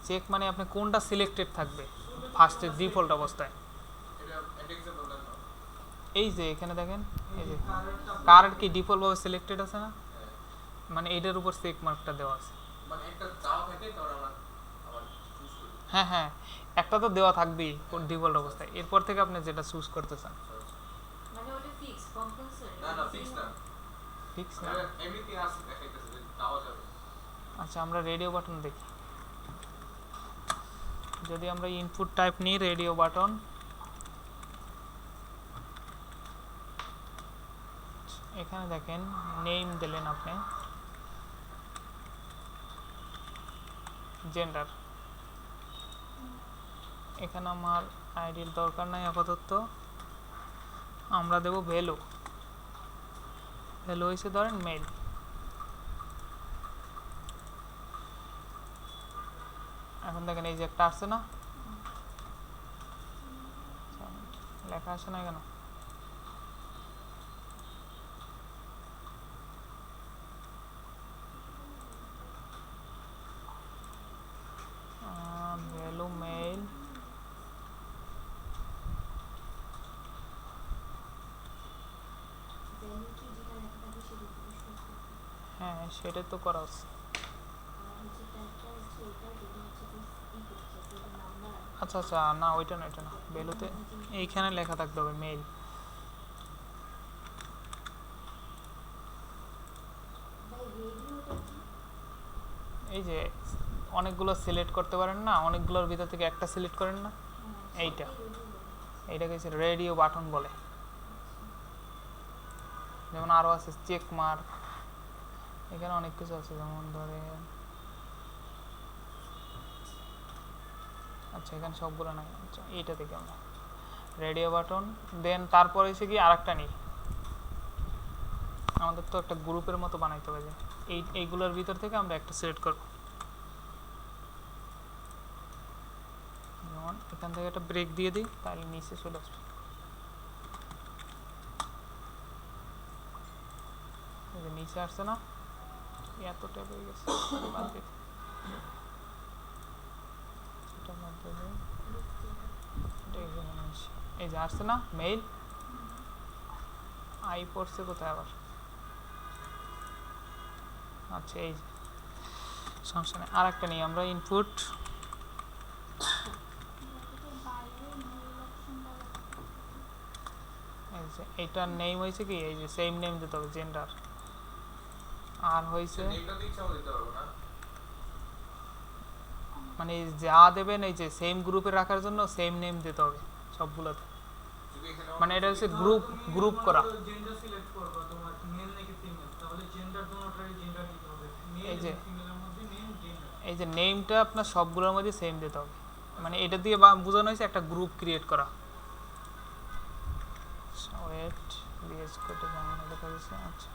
চেক মানে আপনি কোনটা সিলেক্টেড থাকবে ফার্স্টে ডিফল্ট অবস্থায়। এটা একটা এক্সাম্পল দেন না। এই যে এখানে দেখেন, এই যে কার কি ডিফল্টভাবে সিলেক্টেড আছে না, হ্যাঁ, মানে এটার উপর চেক মার্কটা দেওয়া আছে। মানে একটা চাও থাকে তাহলে আমরা আবার চুজ করি। হ্যাঁ হ্যাঁ একটা তো দেওয়া থাকবেই ডিফল্ট অবস্থায়, এরপর থেকে আপনি যেটা চুজ করতে চান। মানে ওটা ফিক্স কম্পালসরি না না ফিক্স না, ফিক্স না। এভরিথিং আছে দেখাইতেছে চাওয়া যাবে। আচ্ছা আমরা রেডিও বাটন দেখি, যদি আমরা ইনপুট টাইপ নিই রেডিও বাটন, এখানে দেখেন নেম দিলেন আপনি, জেন্ডার, এখানে আমার আইডির দরকার নাই আপাতত, আমরা দেব ভ্যালু, ভ্যালু হয়েছে ধরেন মেল। এখন দেখেন এই যে একটা আসছে না, লেখা আসে না কেন? ভ্যালু মেল, ভ্যালু কি যেটা লেখা থাকে সেটা পুশ করতে। হ্যাঁ সেটা তো করা আছে। আর হচ্ছে ট্যাগটা হচ্ছে এটা যেটা হচ্ছে কি করতে চাইছে এটা নাম্বার। আচ্ছা আচ্ছা না ওইটা না, ওইটা না, ভ্যালুতে এইখানে লেখা থাকতে হবে মেল। ভাই রেডিওটা কি? এই যে অনেকগুলো সিলেক্ট করতে পারেন না, অনেকগুলোর ভিতর থেকে একটা সিলেক্ট করেন না, এইটা, এইটাকে রেডিও বাটন বলে। যেমন আরও আছে চেক মার্ক, এখানে অনেক কিছু আছে, যেমন ধরে আচ্ছা এখানে সবগুলো নাই, আচ্ছা এইটা থেকে আমরা রেডিও বাটন, দেন তারপরে এসে কি আরেকটা নিই, আমাদের তো একটা গ্রুপের মতো বানাইতে হবে, যে এইগুলোর ভিতর থেকে আমরা একটা সিলেক্ট করব। যেমন এখান থেকে একটা ব্রেক দিয়ে দিই, তাহলে নিচে চলে আসবে। এই যে নিচে আসছে না, এত ট্যাব হয়ে গেছে, বাদ দিই। এটা বাদ দিয়ে দিই, এটা এখানে নিচে। এই যে আসছে না মেইল, আই পড়ছে কোথায় আবার, আচ্ছা এই যে সমস্যা নেই, আর একটা নিই আমরা ইনপুট, এই যে এইটার নেম হয়েছে কি, এই যে সেম নেম দিতে হবে জেন্ডার, আর হয়েছে নেমটা তো ইচ্ছা মতো দিতে পারবো না। মানে যা দেবেন এই যে সেম গ্রুপে রাখার জন্য সেম নেম দিতে হবে সবগুলোতে, যদি এখানে মানে এটা হচ্ছে গ্রুপ করা। জেন্ডার সিলেক্ট করবা তোমার মেল নাকি ফিমেল, তাহলে জেন্ডার দুটোটারই জেন্ডার দিতে হবে, মেল এই যে এবং ফিমেলের মধ্যে নেম জেন্ডার। এই যে নেমটা আপনার সবগুলোর মধ্যে সেম দিতে হবে, মানে এটা দিয়ে বোঝানো হয়েছে একটা গ্রুপ ক্রিয়েট করা। ওয়েট বিএস কোডে বাংলা লেখা হয়েছে, আচ্ছা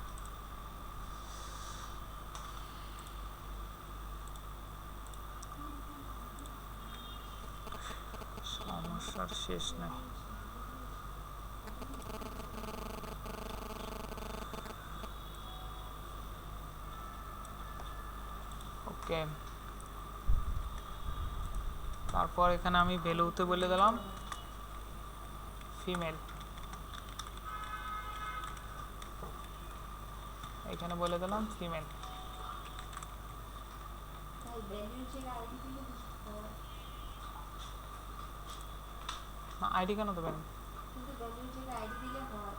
আর শেষ নাই। ওকে, তারপর এখানে আমি ভ্যালুতে বলে দিলাম ফিমেল, এখানে বলে দিলাম ফিমেল। তাই ভ্যালুর জায়গায় আইডি দিলে হয়, না আইডি কেন দেবেন? কিন্তু ভ্যালুর জায়গায় আইডি দিলে হয়,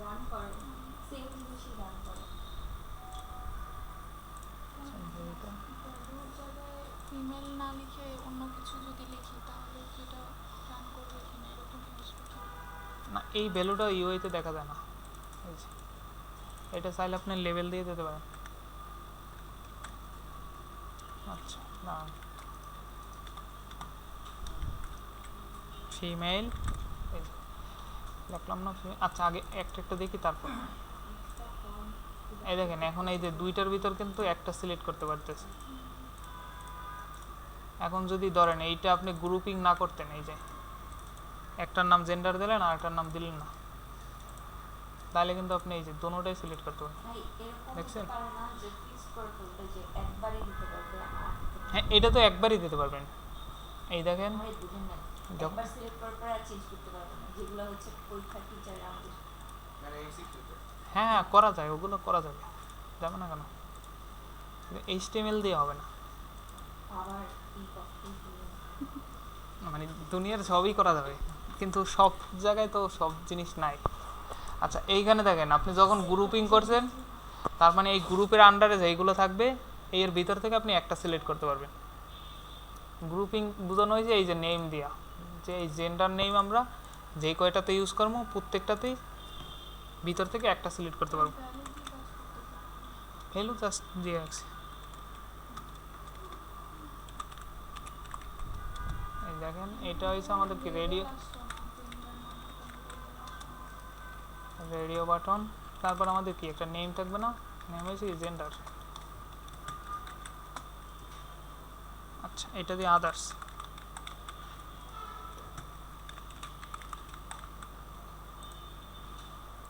রান করে সেম জিনিসই রান করে। ভ্যালুর জায়গায় ফিমেল না লিখে অন্য কিছু যদি লিখি তাহলে কি এটা রান করবে কিনা এরকম জিনিস কিছু? না, এই ভ্যালুটা ইউআইতে দেখা যায় না, এই যে, এটা চাইলে আপনি লেভেল দিয়ে দিতে পারেন। আচ্ছা, না ফিমেল দেখলাম না, আচ্ছা আগে একটা একটা দেখি তারপর। একটা ফর্ম এই দেখেন এখন এই যে দুইটার ভিতর কিন্তু একটা সিলেক্ট করতে পারতেছে। এখন যদি ধরেন এইটা আপনি গ্রুপিং না করতেন, এই যে একটার নাম জেন্ডার দিলেন আর একটার নাম দিলেন না, তাহলে কিন্তু আপনি এই যে দোনোটাই সিলেক্ট করতে পারেন। ভাই এরকম দেখছেন? হতে পারে না যে ফিক্স করে ফেলতে যে একবারই দিতে পারবে আর হ্যাঁ, এটা তো একবারই দিতে পারবেন। এই দেখেন আমাদের বুঝেন না, যখন একবার সিলেক্ট করার পর আর চেঞ্জ করতে পারবে না, যেগুলো হচ্ছে পরীক্ষার টিচার আমাদের মানে এমসিকিউতে হ্যাঁ হ্যাঁ করা যায়, ওগুলো করা যাবে, যাবে না কেন, এইচটিএমএল দিয়ে হবে না, আবার ই করতে দিয়ে মানে দুনিয়ার সবই করা যাবে, কিন্তু সব জায়গায় তো সব জিনিস নাই। আচ্ছা এইখানে দেখেন আপনি যখন গ্রুপিং করছেন, তার মানে এই গ্রুপের আন্ডারে যেইগুলো থাকবে এর ভিতর থেকে আপনি একটা সিলেক্ট করতে পারবেন। গ্রুপিং বোঝানো হয়েছে এই যে নেম দেওয়া, যে এই জেন্ডার নেম আমরা যেই কয়টাতে ইউজ করবো প্রত্যেকটাতেই ভিতর থেকে একটা সিলেক্ট করতে পারবো। ভ্যালু কি কাজ করতে পারে? ভ্যালু জাস্ট দিয়ে রাখছি। এই দেখেন এটা হয়েছে আমাদের কি রেডিও, রেডিও বাটন, তারপর আমাদের কি একটা নেম থাকবে না, নেম হয়েছে জেন্ডার। আচ্ছা এটা দিয়ে আদার্স,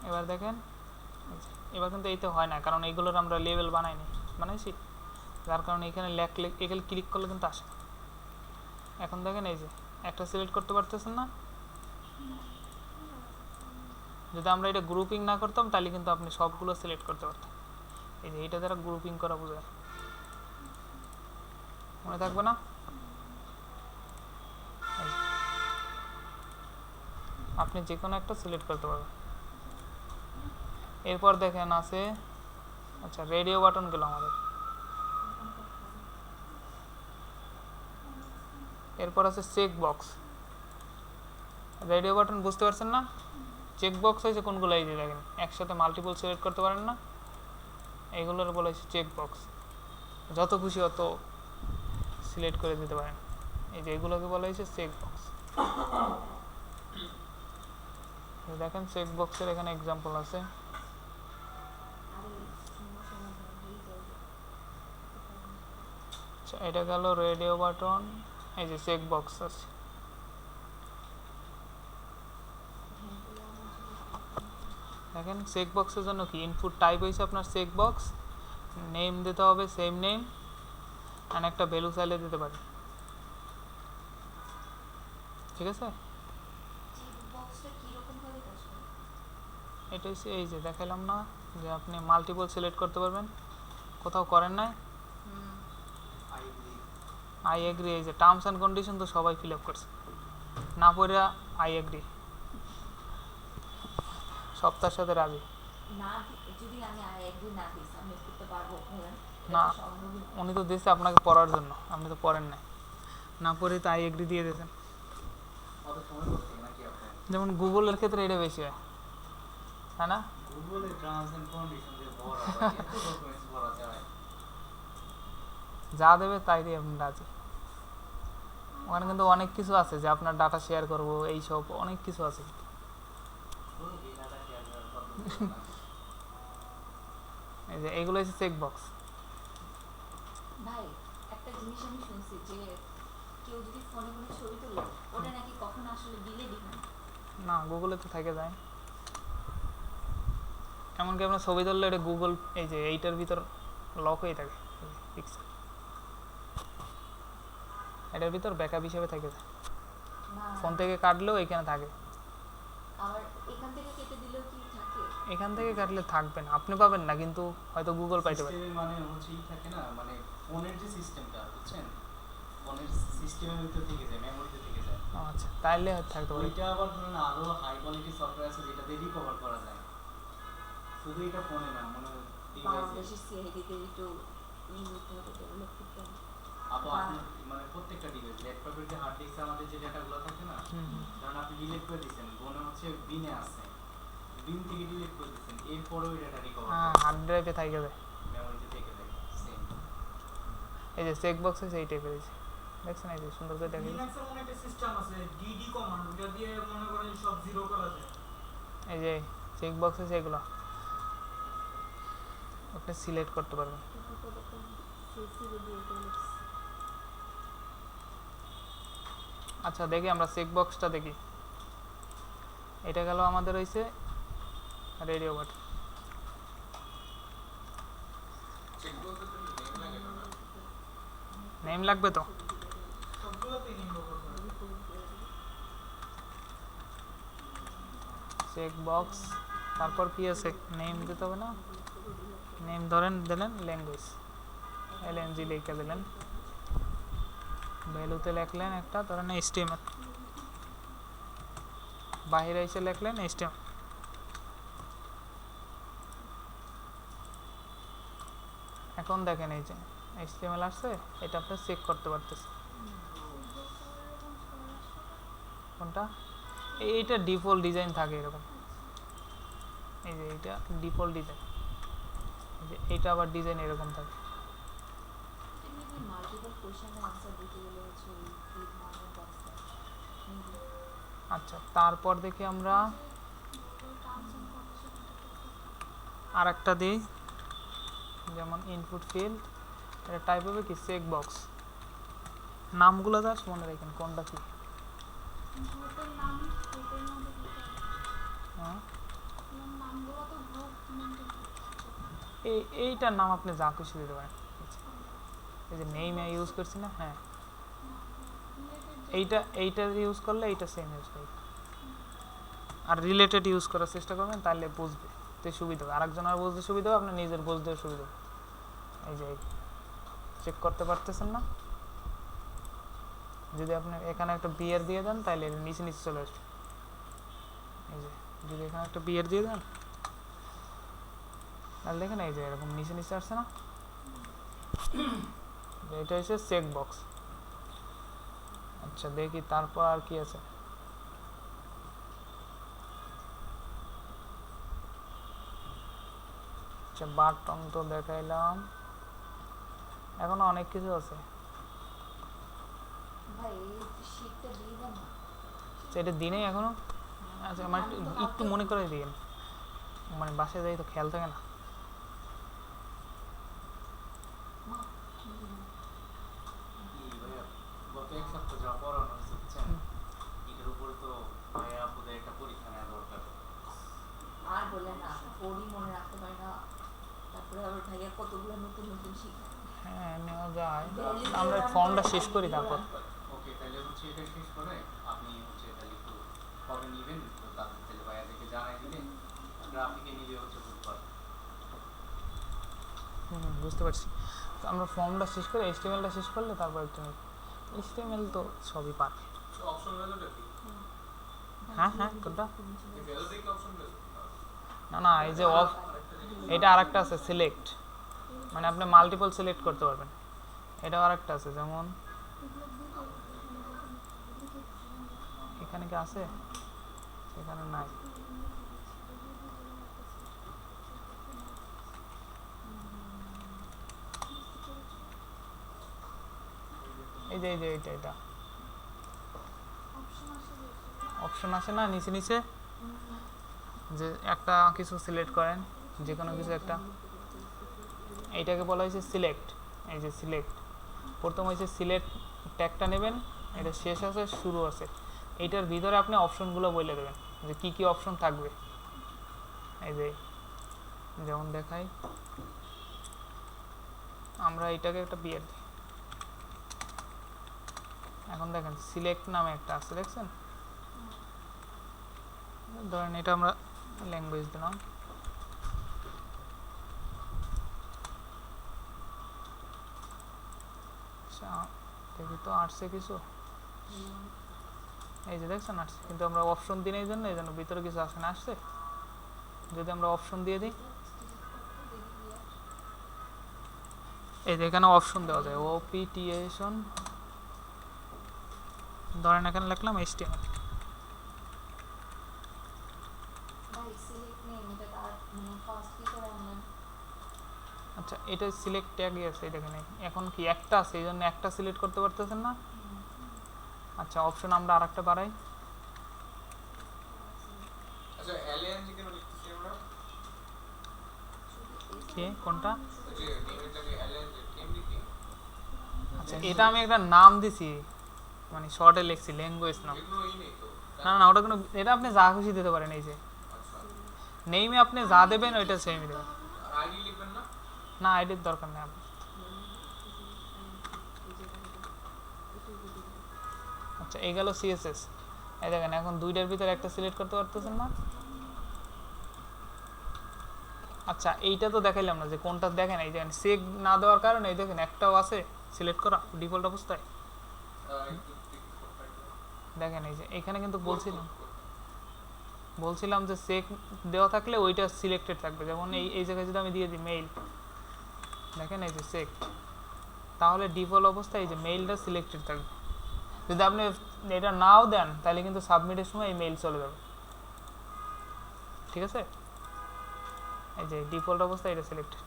এবার দেখেন এবার কিন্তু এইতে হয় না, কারণ এইগুলোর আমরা লেভেল বানাইছি, যার কারণে এখানে এখানে ক্লিক করলে কিন্তু আসে। এখন দেখেন এই যে একটা সিলেক্ট করতে পারতেছেন না, যদি আমরা এটা গ্রুপিং না করতাম তাহলে কিন্তু আপনি সবগুলো সিলেক্ট করতে পারতেন। এই যে এটা দ্বারা গ্রুপিং করা বোঝায়, মনে থাকবে না? আপনি যে কোনো একটা সিলেক্ট করতে পারবেন। এরপর দেখেন আছে, আচ্ছা রেডিও বাটন গেল আমাদের, এরপর আছে চেক বক্স। রেডিও বাটন বুঝতে পারছেন না? চেক বক্স হয়েছে কোনগুলো, এই যে দেখেন একসাথে মাল্টিপল সিলেক্ট করতে পারেন না, এইগুলোর বলা হয়েছে চেক বক্স, যত খুশি অত সিলেক্ট করে দিতে পারেন। এই যে এগুলোকে বলা হয়েছে চেক বক্স। দেখেন চেক বক্সের এখানে এক্সাম্পল আছে। আরে শূন্য সমাধান হয়ে যাবে। আচ্ছা এটা গেল রেডিও বাটন, এই যে চেক বক্স আছে। দেখেন চেক বক্সের জন্য কি ইনপুট টাইপ হয়েছে আপনার চেক বক্স, নেম দিতে হবে সেম নেম, আর একটা ভ্যালু চাইলে দিতে পারে, ঠিক আছে? চেক বক্সটা কি রকম ভাবে কাজ করে? এটা হচ্ছে এই যে দেখালাম না যে আপনি মাল্টিপল সিলেক্ট করতে পারবেন, কোথাও করেন নাই? আই এগ্রি, আই এগ্রি, এই যে টার্মস অ্যান্ড কন্ডিশন তো সবাই ফিল আপ করছে, না পড়ে আই এগ্রি, সপ্তাহের সাথে রাজি। না যদি আমি একদিন না দিই আমি করতে পারবো বলেন? না। এটা সম্ভবই না। উনি তো দিয়েছে আপনাকে পড়ার জন্য, আপনি তো পড়েন নাই, না পড়ে তো আই এগ্রি দিয়ে দিয়েছেন। অত সময় করতে নাকি আপনার যেমন গুগলের ক্ষেত্রে এটা বেশি হয়, তাই না? গুগলে টার্মস এন্ড কন্ডিশন দিয়ে ভরা এত ডকুমেন্টস ভরা যায়, যা দেবে তাই দিয়ে আপনি রাজি। ওখানে কিন্তু অনেক কিছু আছে যে আপনার ডাটা শেয়ার করবো, এইসব অনেক কিছু আছে। কোনো কি ডাটা শেয়ার করার পদ্ধতি না। এই যে এগুলো হচ্ছে চেক বক্স। ভাই একটা জিনিস আমি শুনছি যে কেউ যদি ফোনে কোনো ছবি তোলে ওটা নাকি কখনো আসলে ডিলেটই হয় না। না গুগলে তো থেকে যায়, এমনকি আপনার ছবি তুললে এটা গুগল এই যে এইটার ভিতর লক হয়ে থাকে, পিক্সেল এটার ভিতর ব্যাকআপ হিসেবে থেকে যায়, না ফোন থেকে কাটলেও এখানে থাকে। আবার এখান থেকে কেটে দিলেও কি থাকে? এখান থেকে কাটলে থাকবে না, আপনি পাবেন না, কিন্তু হয়তো গুগল পাইতে পারে। সিস্টেমে মানে হচ্ছে ই থাকে না, মানে ফোনের যে সিস্টেমটা বুঝছেন, ফোনের সিস্টেমের ভিতর থেকে যায়, মেমোরিতে থেকে যায়। ও আচ্ছা, তাইলে হয়তো থাকতে পারে। ওইটা আবার ধরেন আরো হাই কোয়ালিটি সফটওয়্যার আছে যেটা দিয়ে রিকভার করা যায়, শুধু এটা ফোনে না, মানে ডিভাইসে। বাংলাদেশের সিআইডিতে একটু হতে হবে, ডেভেলপ করতে হবে। আপনি মানে প্রত্যেকটা ডিভাইস, ল্যাপটপের যে হার্ড ডিস্কে আমাদের যে ডাটাগুলো থাকে না, ধরেন আপনি ডিলিট করে দিচ্ছেন, মনে হচ্ছে বিনে আছে, বিন থেকে ডিলিট করে দিচ্ছেন, এরপরেও এটা রিকভার হ্যাঁ, করে হার্ড ড্রাইভে থাকে যায়, মেমোরিতে থেকে যায় সেম। এই যে চেক বক্সে সেই টাইপের আছে, দেখছেন এই যে সুন্দর করে দেখা যায়। লিনাক্সের মনে একটা সিস্টেম আছে ডিডি কমান্ড, ওটা দিয়ে মনে করেন সব জিরো করা যায়। এই যে চেক বক্সে সেগুলো আপনি সিলেক্ট করতে পারবেন। আচ্ছা দেখি আমরা চেক বক্সটা দেখি, এটা গেল আমাদের হইছে রেডিও বাটন। চেক বলতে তুমি নেম লাগে না না? নেম লাগবে তো, সবগুলোতেই নিম ব্যবহার করে। চেক বক্স, তারপর কি আছে, নেম দিতে হবে না, নেম ধরেন দিলেন ল্যাঙ্গুয়েজ, এলএনজি লিখে দিলেন, ভ্যালুতে লিখলেন একটা ধরেন এইচটিএমএল, বাইরে এসে লিখলেন এইচটিএমএল। এখন দেখেন এই যে এইচটিএমএল আসছে, এটা আপনি চেক করতে পারতেছেন। কোনটা? এইটা ডিফল্ট ডিজাইন থাকে এরকম, এই যে এইটা ডিফল্ট ডিজাইন, এই যে এইটা আবার ডিজাইন এরকম থাকে। মাল্টিপল কোশ্চেনের আনসার দিতে গেলে হচ্ছে ওই ক্লিক মারলে বক্স আচ্ছা তারপর দেখি আমরা আর একটা দিই, যেমন ইনপুট ফিল্ড, এটা টাইপ হবে কি চেক বক্স, নামগুলো জাস্ট মনে রাখেন কোনটা কি। গ্রুপের নাম গ্রুপের মধ্যে দিতে হবে। হ্যাঁ, নামগুলো তো গ্রুপ মেনটেন করতে এইটার নাম আপনি যা খুশি দিতে পারেন, এই যে নেম ইউজ করছি না, হ্যাঁ এইটা ইউজ করলে এইটা সেম ইউজ করবে, আর রিলেটেড ইউজ করার চেষ্টা করবেন, তাহলে বুঝবে তো সুবিধা হবে, আরেকজন আর বুঝতে সুবিধা হবে, আপনার নিজের বুঝতেও সুবিধা হবে। এই যে চেক করতে পারতেছেন না, যদি আপনি এখানে একটা বিয়ার দিয়ে দেন তাহলে নিচে নিচে চলে আসবে, এই যে যদি এখানে একটা বিয়ার দিয়ে দেন তাহলে দেখেন এই যে এরকম নিচে নিচে আসছে না, এটা হচ্ছে চেক বক্স। আচ্ছা দেখি তারপর আর কি আছে, আচ্ছা বাটন তো দেখাইলাম, এখনো অনেক কিছু আছে, ভাই এই শীটটা দিয়ে দেন না। সেটা দিনেই এখনো। আচ্ছা আমার একটু মনে করে দিন, মানে বাসায় যাই তো খেয়াল থাকে না। ভাইয়া গত এক সপ্তাহ যা পড়ানো হয়েছে বুঝছেন, এটার উপর তো ভাইয়া আপনাদের একটা পরীক্ষা নেওয়া দরকার। আর বলে না পড়ি মনে রাখতে পারি না, তারপরে আবার ভাইয়া কতগুলো নতুন নতুন শিখা। হ্যাঁ নেওয়া যায়, আমরা ফর্মটা শেষ করি তারপর। ওকে তাহলে হচ্ছে এটা শেষ করে আপনি হচ্ছে তাহলে একটু কবে নেবেন, তো তারপর তাহলে ভাইয়াদেরকে জানাই দিবেন, গ্রাফিকে নিবে হচ্ছে বুধবার। বুঝতে পারছি, তো আমরা ফর্মটা শেষ করে এইচটিএমএলটা শেষ করলে তারপর একটু এইচটিএমএল তো সবই পারবে। অপশন ভ্যালুটা কি? হ্যাঁ হ্যাঁ কোনটা? এই ভ্যালুতে কি অপশন ভ্যালু? না না এই যে অফ, এটা আরেকটা আছে সিলেক্ট, মানে আপনি মাল্টিপল সিলেক্ট করতে পারবেন, এটা আরেকটা আছে, যেমন এখানে কি আছে, এখানে নাই, এই যে এটা অপশন আসে না নিচে নিচে, যে একটা কিছু সিলেক্ট করেন, যে কোনো কিছু একটা, এইটাকে বলা হয়েছে সিলেক্ট। এই যে সিলেক্ট, প্রথম হয়েছে সিলেক্ট ট্যাগটা নেবেন, এটা শেষ আছে, শুরু আছে। এইটার ভিতরে আপনি অপশনগুলো বলে দেবেন যে কি কি অপশন থাকবে। এই যে যেমন দেখাই, আমরা এটাকে একটা বিয়ার দিই। এখন দেখেন সিলেক্ট নামে একটা আছে, দেখছেন? ধরেন এটা আমরা ল্যাঙ্গুয়েজ দিলাম, দেখি তো আসছে কিছু। এই যে দেখছেন আসছে, কিন্তু আমরা অপশন দিই এই জন্য ভিতরে কিছু আসে না। আসছে, যদি আমরা অপশন দিয়ে দিই, এই যে এখানে অপশন দেওয়া যায়, ওপিটিএশন, ধরেন এখানে লিখলাম HTML। ভাই সিলেক্ট নেম এটা তার ফার্স্ট কি করে আনলেন? আচ্ছা, এটা সিলেক্ট ট্যাগই আছে, এই দেখেন এখন কি একটা আছে, এই জন্য একটা সিলেক্ট করতে পারতেছেন না। আচ্ছা, অপশন আমরা আরেকটা বাড়াই। আচ্ছা এলএনজি কেন লিখতেছি আমরা? কে কোনটা? ওই যে নেমটাকে এলএনজি কেন লিখি? আচ্ছা, এটা আমি একটা নাম দিছি, মানে শর্টে লিখছি ল্যাঙ্গুয়েজ নাম। এগুলোই নেই তো। না না, ওটা কোনো, এটা আপনি যা খুশি দিতে পারেন। এই যে আচ্ছা, নেইমে আপনি যা দেবেন ওইটা সেমই দেবেন। আর আইডি লিখবেন না? না, আইডির দরকার নেই আপনার। আচ্ছা, এই গেল সিএসএস। এই দেখেন এখন দুইটার ভিতরে একটা সিলেক্ট করতে পারতেছেন না। আচ্ছা, এইটা তো দেখাইলাম না যে কোনটা, দেখেন এই দেখেন সেক না দেওয়ার কারণে এই দেখেন একটাও আছে সিলেক্ট করা ডিফল্ট অবস্থায়। একটু ক্লিক করতে হবে। দেখেন এই যে এখানে কিন্তু বলছিলাম যে সেক দেওয়া থাকলে ওইটা সিলেক্টেড থাকবে। যেমন এই জায়গায় যদি আমি দিয়ে দিই মেইল, দেখেন এই যে সেক, তাহলে ডিফল্ট অবস্থায় এই যে মেইলটা সিলেক্টেড থাকবে। যদি আপনি এটা নাও দেন তাহলে কিন্তু সাবমিটের সময় এই মেইল চলে যাবে। ঠিক আছে, এই যে ডিফল্ট অবস্থায় এটা সিলেক্টেড।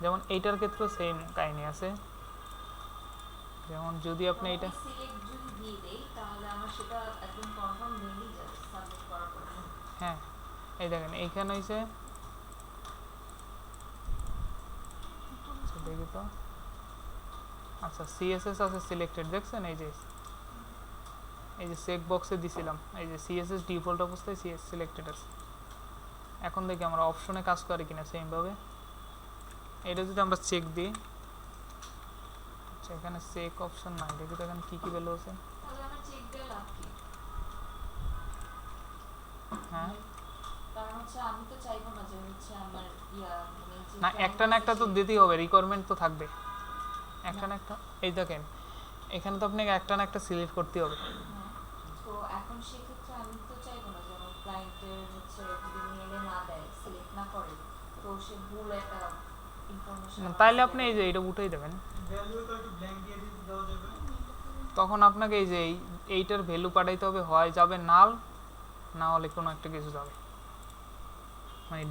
যেমন এইটার ক্ষেত্রেও সেম কাহিনী আছে। যেমন যদি আপনি এটা সিলেক্ট যদি দিয়ে দেই তাহলে আমার সেটা একদম কনফার্ম মেইলই যাবে সাবমিট করার পর। হ্যাঁ, এই দেখেন এইখানে হয়েছে, দেখি তো। আচ্ছা, সিএসএস আছে সিলেক্টেড, দেখছেন এই যে চেক বক্সে দিছিলাম, এই যে সিএসএস ডিফল্ট অবস্থায় সিএস সিলেক্টেড আছে। এখন দেখি আমরা অপশনে কাজ করে কিনা সেম ভাবে। এটা যদি আমরা চেক দিই, আচ্ছা এখানে চেক অপশন নাই, দেখি তো এখানে কি কি ভ্যালু আছে। তাহলে আমার চেক দিয়ে লাভ কি? হ্যাঁ, কারণ হচ্ছে আমি তো চাইবো না যে হচ্ছে আমার মানে যে না একটা না একটা তো দিতেই হবে, রিকোয়ারমেন্ট তো থাকবে একটা না একটা। এই দেখেন এখানে তো আপনাকে একটা না একটা সিলেক্ট করতে হবে। হ্যাঁ, তো এখন সেক্ষেত্রে আমি তো চাইবো না যে আমার ক্লায়েন্টের হচ্ছে যদি মেলে না দেয় সিলেক্ট না করে তো সে ভুল একটা ইনফরমেশন। তাইলে আপনি এই যে এটা উঠেই দেবেন, ভ্যালু তো একটু ব্ল্যাঙ্ক দিয়ে দেওয়া যাবে। তখন আপনাকে এই যে এইটার ভ্যালু পাঠাইতে হবে, হয় যাবে নাল, না হলে কোনো একটা কিছু যাবে, মানে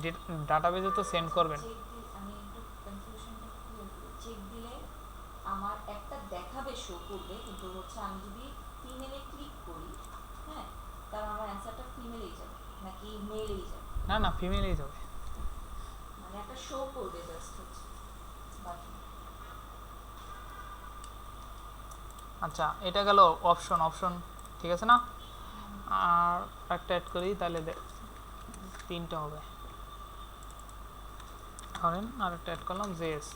ডাটাবেজে তো সেন্ড করবেন। আমি একটু কনফিউশনটা ক্লিয়ার করি। চেক দিলে আমার একটা দেখাবে শো করবে, কিন্তু হচ্ছে আমি যদি ফিমেলে ক্লিক করি, হ্যাঁ, তাহলে আমার অ্যান্সারটা ফিমেলেই যাবে নাকি মেলেই যাবে? না না, ফিমেলই যাবে। মানে একটা শো করবে জাস্ট হচ্ছে বাকি। আচ্ছা, এটা গেল অপশন, ঠিক আছে না? আর একটা অ্যাড করি তাহলে তিনটা হবে। ধরেন আর একটা অ্যাড করলাম জেএস।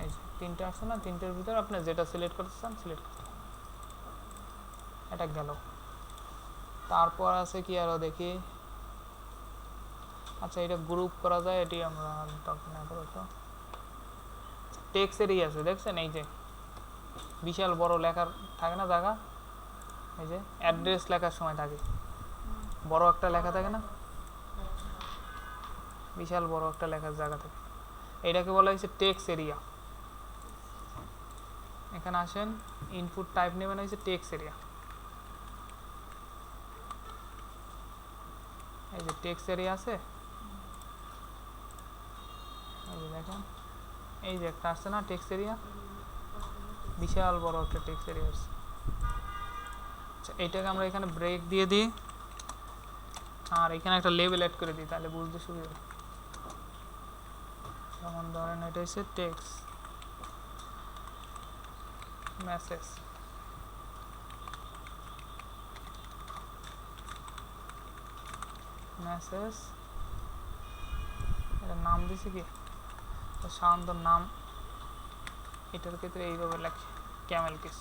এই যে তিনটা আছে না, তিনটের ভিতরে আপনি যেটা সিলেক্ট করতে চান সিলেক্ট করতে, এটা গেল। তারপর আছে কি আরো দেখি। আচ্ছা, এটা গ্রুপ করা যায়, এটি আমরা তখন আপাতত টেক্সটেরই আছে, দেখছেন এই যে বিশাল বড় লেখার থাকে না জায়গা, এই যে অ্যাড্রেস লেখার সময় থাকে বড় একটা লেখা থাকে না, বিশাল বড় একটা লেখার জায়গা থাকে, এটাকে বলা হয়েছে টেক্সট এরিয়া। এখানে আসেন, ইনপুট টাইপ নেবেন হয়েছে টেক্সট এরিয়া। এই যে টেক্সট এরিয়া আছে, এই যে দেখেন এই যে একটা আসছে না টেক্সট এরিয়া, বিশাল বড় একটা টেক্সট এরিয়া আছে। আচ্ছা, এইটাকে আমরা এখানে ব্রেক দিয়ে দিই আর এখানে একটা লেবেল অ্যাড করে দিই, তাহলে বুঝতে সুবিধা হবে। যেমন ধরেন এটা হচ্ছে টেক্সট মেসেজ, মেসেজ এটার নাম দিছি কি সাধারণত নাম এটার ক্ষেত্রে এইভাবে লেখে ক্যামেল কিস।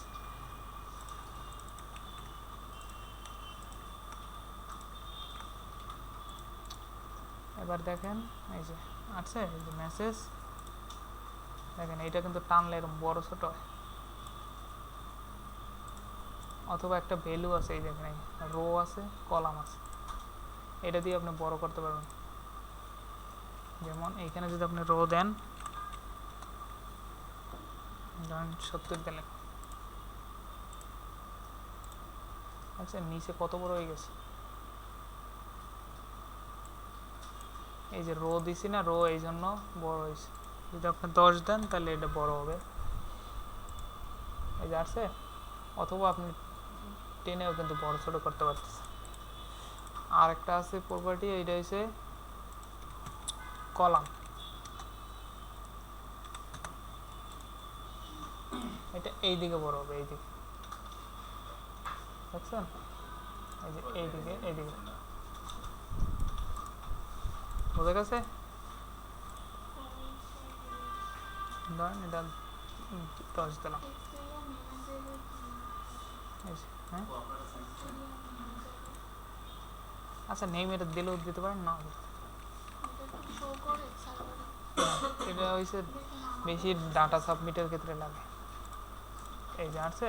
এবার দেখেন এই যে আছে এই যে মেসেজ, দেখেন এইটা কিন্তু টানলে এরকম বড় ছোট হয়, অথবা একটা ভ্যালু আছে এই দেখেন এই রো আছে কলাম আছে, এটা দিয়ে আপনি বড় করতে পারবেন। যেমন এইখানে যদি আপনি রো দেন ধরেন 70 দিলেন, আচ্ছা নিচে কত বড় হয়ে গেছে, এই যে রো দিছি না, রো এই জন্য বড় হয়েছে। যদি আপনি 10 দেন তাহলে এটা বড় হবে, এই যে আসছে। অথবা আপনি টেনেও কিন্তু বড় ছোট করতে পারতেছেন। আর একটা আছে প্রপার্টি, এইটা হচ্ছে কলাম, এটা এই দিকে বড় হবে, এই দিকে দেখছেন, এই যে এই দিকে এই দিকে বোঝা গেছে। ধরেন এটা 10 দিলাম, এই যে, হ্যাঁ আচ্ছা নেম এটা দিলেও দিতে পারেন না, এটা হয়েছে বেশি ডাটা সাবমিটের ক্ষেত্রে লাগে। এই যে আসছে,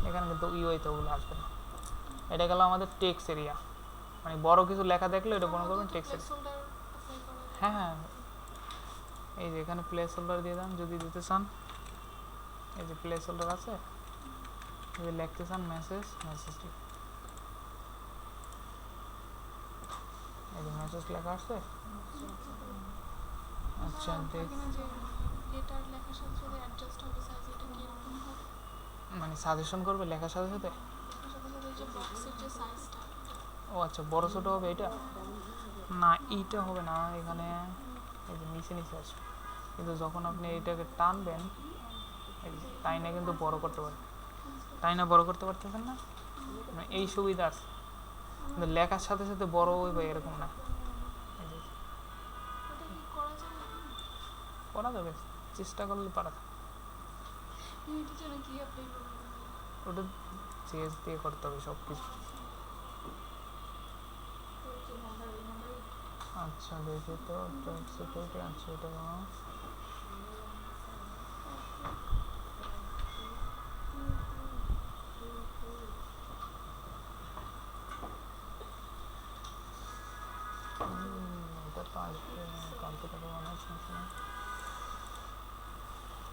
এখানে কিন্তু ইউআইতে ওগুলো আসবে না। এটা গেল আমাদের টেক্সট এরিয়া, মানে বড় কিছু লেখা দেখলে এটা মনে করবেন টেক্সট এরিয়া। হ্যাঁ হ্যাঁ, এই যে এখানে প্লেস হোল্ডার দিয়ে দেন যদি দিতে চান, এই যে প্লেস হোল্ডার আছে, যদি লিখতে চান মেসেজ, মেসেজটি এই যে মেসেজ লেখা আসছে। আচ্ছা দেখ, মানে সাজেশন করবে লেখার সাথে সাথে। ও আচ্ছা বড় ছোট হবে এটা, না এইটা হবে না, এখানে এই যে নিচে নিচে আসবে, কিন্তু যখন আপনি এইটাকে টানবেন তাই না কিন্তু বড় করতে পারবেন, তাই না বড় করতে পারতেছেন না, মানে এই সুবিধা আছে, কিন্তু লেখার সাথে সাথে বড় হইবে এরকম না। করা যাবে, চেষ্টা করলে পারা যাবে। ওটা চেস দিয়ে করতে হবে সব কিছু। আচ্ছা দেখি তো সিকিউরিটি, আচ্ছা এটা